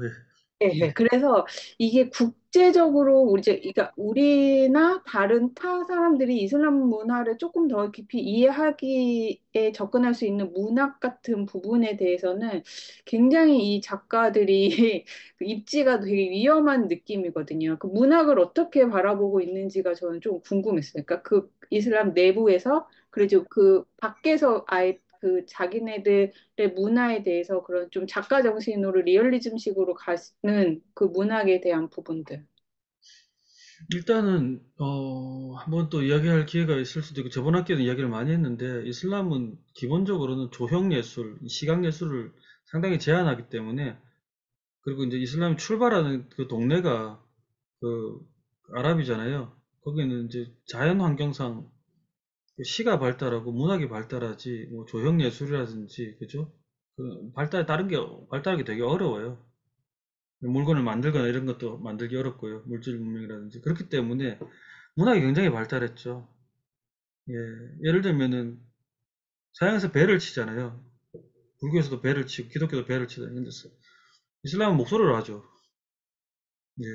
예. 네, 그래서 이게 국제적으로 우리 이제 그러니까 우리나 다른 타 사람들이 이슬람 문화를 조금 더 깊이 이해하기에 접근할 수 있는 문학 같은 부분에 대해서는 굉장히 이 작가들이 그 입지가 되게 위험한 느낌이거든요. 그 문학을 어떻게 바라보고 있는지가 저는 좀 궁금했어요. 그러니까 그 이슬람 내부에서 그리고 그 밖에서 아예 그 자기네들 문화에 대해서 그런 좀 작가 정신으로 리얼리즘식으로 가는 그 문학에 대한 부분들. 일단은 한번 또 이야기할 기회가 있을 수도 있고 저번 학기에는 이야기를 많이 했는데 이슬람은 기본적으로는 조형 예술, 시각 예술을 상당히 제한하기 때문에 그리고 이제 이슬람이 출발하는 그 동네가 그 아랍이잖아요. 거기는 이제 자연 환경상 그 시가 발달하고 문학이 발달하지 뭐 조형 예술이라든지 그죠? 그 다른 게 발달하기 되게 어려워요. 물건을 만들거나 이런 것도 만들기 어렵고요. 물질 문명이라든지 그렇기 때문에 문학이 굉장히 발달했죠. 예, 예를 들면은 서양에서 배를 치잖아요. 불교에서도 배를 치고 기독교도 배를 치잖아요. 근데 이슬람은 목소리로 하죠. 예.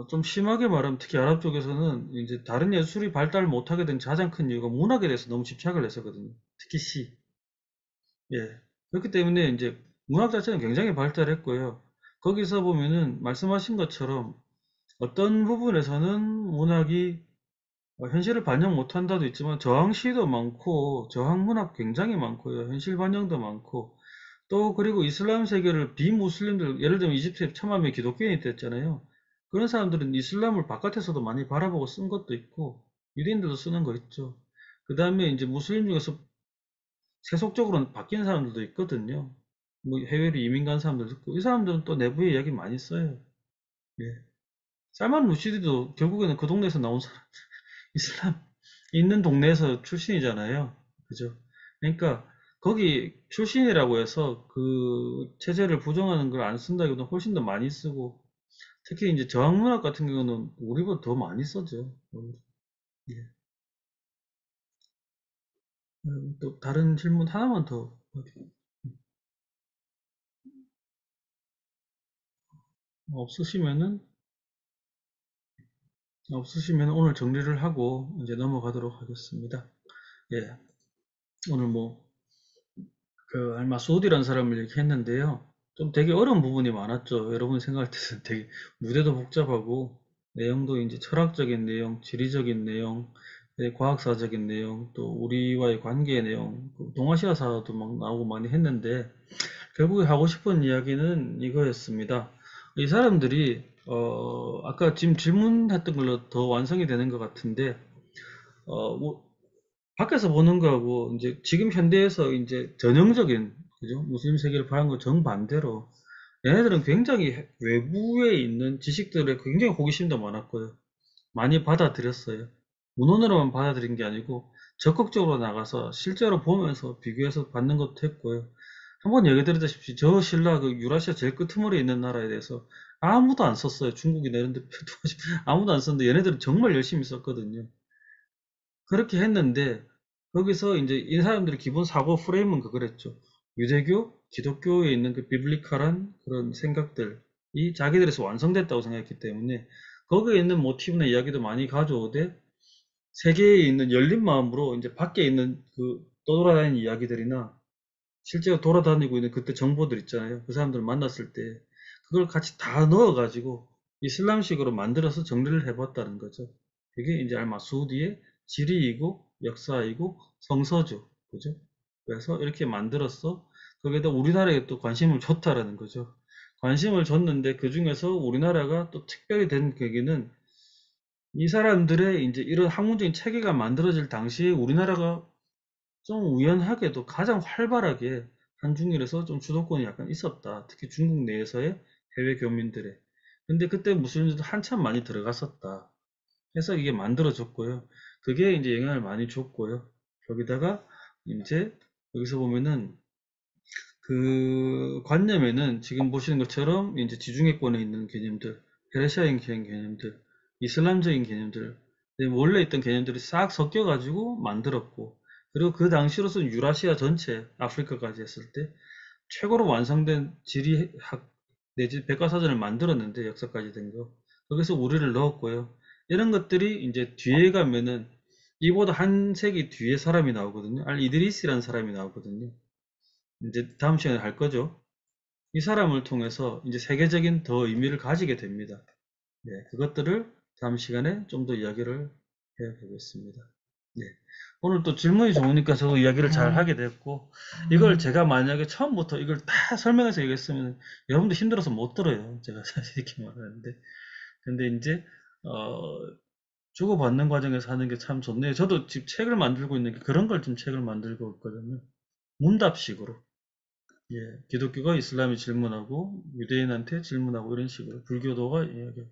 좀 심하게 말하면 특히 아랍 쪽에서는 이제 다른 예술이 발달 못하게 된 가장 큰 이유가 문학에 대해서 너무 집착을 했었거든요. 특히 시. 예. 그렇기 때문에 이제 문학 자체는 굉장히 발달했고요. 거기서 보면은 말씀하신 것처럼 어떤 부분에서는 문학이 현실을 반영 못한다도 있지만 저항시도 많고 저항문학 굉장히 많고요. 현실 반영도 많고 또 그리고 이슬람 세계를 비무슬림들 예를 들면 이집트에 천만 명의 기독교인이 됐잖아요. 그런 사람들은 이슬람을 바깥에서도 많이 바라보고 쓴 것도 있고 유대인들도 쓰는 거 있죠. 그 다음에 이제 무슬림 중에서 세속적으로 바뀐 사람들도 있거든요. 뭐 해외로 이민 간 사람들도 있고 이 사람들은 또 내부의 이야기 많이 써요. 예. 살만 루시드도 결국에는 그 동네에서 나온 사람 이슬람 있는 동네에서 출신이잖아요. 그죠? 그러니까 거기 출신이라고 해서 그 체제를 부정하는 걸 안 쓴다기보다 훨씬 더 많이 쓰고 특히 이제 저항문학 같은 경우는 우리보다 더 많이 써죠. 예. 또 다른 질문 하나만 더 없으시면은 오늘 정리를 하고 이제 넘어가도록 하겠습니다. 예. 오늘 뭐 그 알마소우디라는 사람을 얘기했는데요. 좀 되게 어려운 부분이 많았죠. 여러분 생각할 때는 되게 무대도 복잡하고 내용도 이제 철학적인 내용, 지리적인 내용, 과학사적인 내용, 또 우리와의 관계의 내용, 동아시아사도 막 나오고 많이 했는데 결국에 하고 싶은 이야기는 이거였습니다. 이 사람들이 아까 지금 질문했던 걸로 더 완성이 되는 것 같은데 뭐 밖에서 보는 거하고 이제 지금 현대에서 이제 전형적인 그죠? 무슬림 세계를 바라는 거 정반대로 얘네들은 굉장히 외부에 있는 지식들에 굉장히 호기심도 많았고요. 많이 받아들였어요. 문헌으로만 받아들인 게 아니고 적극적으로 나가서 실제로 보면서 비교해서 받는 것도 했고요. 한번 얘기 드렸다시피 저 신라 그 유라시아 제일 끄트머리에 있는 나라에 대해서 아무도 안 썼어요. 중국이나 이런 데 아무도 안 썼는데 얘네들은 정말 열심히 썼거든요. 그렇게 했는데 거기서 이제 이 사람들의 기본 사고 프레임은 그거랬죠. 유대교, 기독교에 있는 그 비블리컬한 그런 생각들이 자기들에서 완성됐다고 생각했기 때문에 거기에 있는 모티브나 이야기도 많이 가져오되 세계에 있는 열린 마음으로 이제 밖에 있는 그 떠돌아다니는 이야기들이나 실제로 돌아다니고 있는 그때 정보들 있잖아요. 그 사람들 만났을 때 그걸 같이 다 넣어가지고 이슬람식으로 만들어서 정리를 해봤다는 거죠. 그게 이제 알마수디의 지리이고 역사이고 성서죠. 그죠? 그래서 이렇게 만들었어. 거기에다 우리나라에 또 관심을 줬다라는 거죠. 관심을 줬는데 그 중에서 우리나라가 또 특별히 된 계기는 이 사람들의 이제 이런 학문적인 체계가 만들어질 당시에 우리나라가 좀 우연하게도 가장 활발하게 한중일에서 좀 주도권이 약간 있었다. 특히 중국 내에서의 해외 교민들의. 근데 그때 무슬림들도 한참 많이 들어갔었다. 해서 이게 만들어졌고요. 그게 이제 영향을 많이 줬고요. 거기다가 이제 여기서 보면은 그 관념에는 지금 보시는 것처럼 이제 지중해권에 있는 개념들, 페르시아인 개념들, 이슬람적인 개념들, 원래 있던 개념들이 싹 섞여가지고 만들었고, 그리고 그 당시로서는 유라시아 전체, 아프리카까지 했을 때 최고로 완성된 지리학 내지 백과사전을 만들었는데 역사까지 된 거. 거기서 우리를 넣었고요. 이런 것들이 이제 뒤에 가면은 이보다 한 세기 뒤에 사람이 나오거든요. 알 이드리스라는 사람이 나오거든요. 이제 다음 시간에 할 거죠. 이 사람을 통해서 이제 세계적인 더 의미를 가지게 됩니다. 네, 그것들을 다음 시간에 좀 더 이야기를 해 보겠습니다. 네. 오늘 또 질문이 좋으니까 저도 이야기를 잘 하게 됐고, 이걸 제가 만약에 처음부터 이걸 다 설명해서 얘기했으면 여러분들 힘들어서 못 들어요. 제가 사실 이렇게 말하는데. 근데 이제, 어, 주고받는 과정에서 하는 게 참 좋네요. 저도 지금 책을 만들고 있는 게 그런 걸 좀 책을 만들고 있거든요. 문답식으로. 예, 기독교가 이슬람에 질문하고 유대인한테 질문하고 이런 식으로 불교도가 이야기하고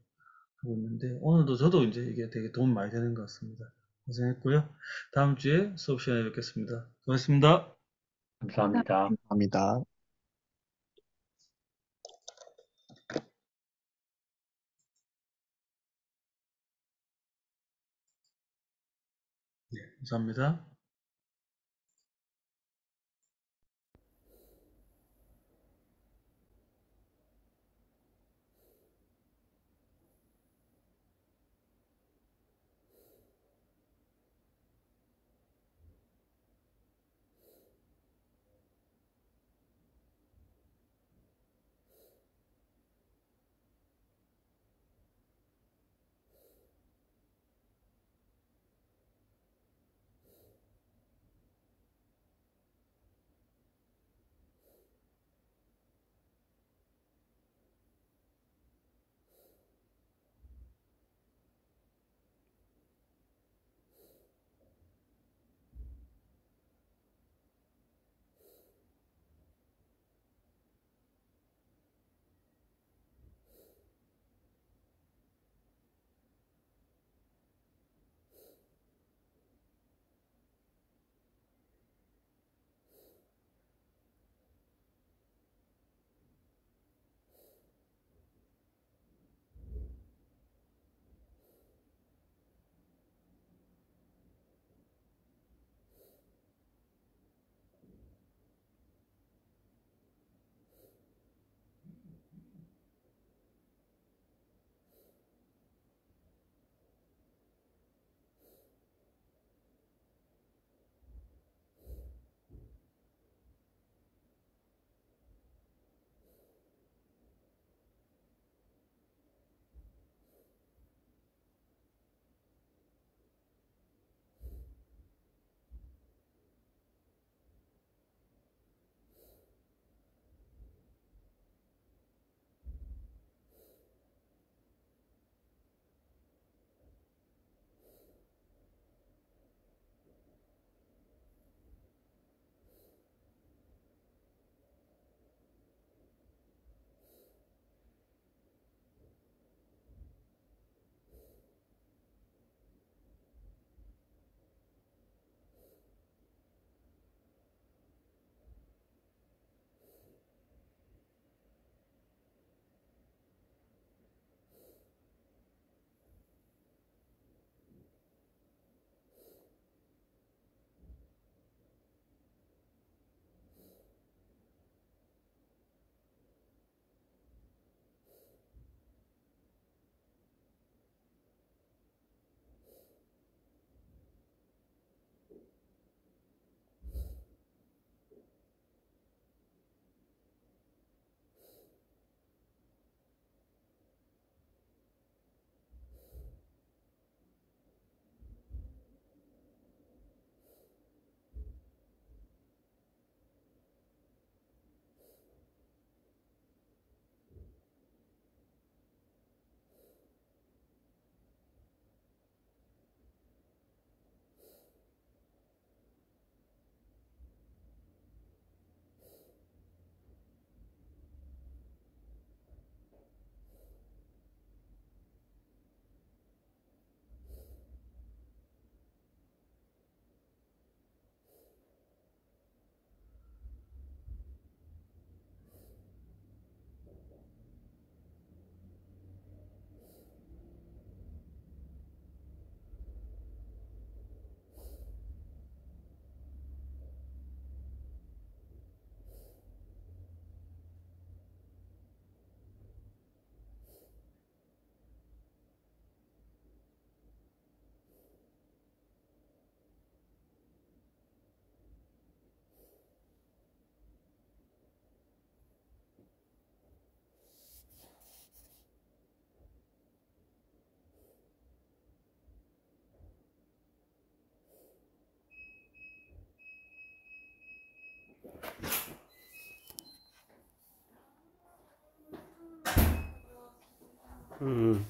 있는데 오늘도 저도 이제 이게 되게 도움 많이 되는 것 같습니다. 고생했고요. 다음 주에 수업 시간에 뵙겠습니다. 고맙습니다. 감사합니다. 합니다. 감사합니다. 음.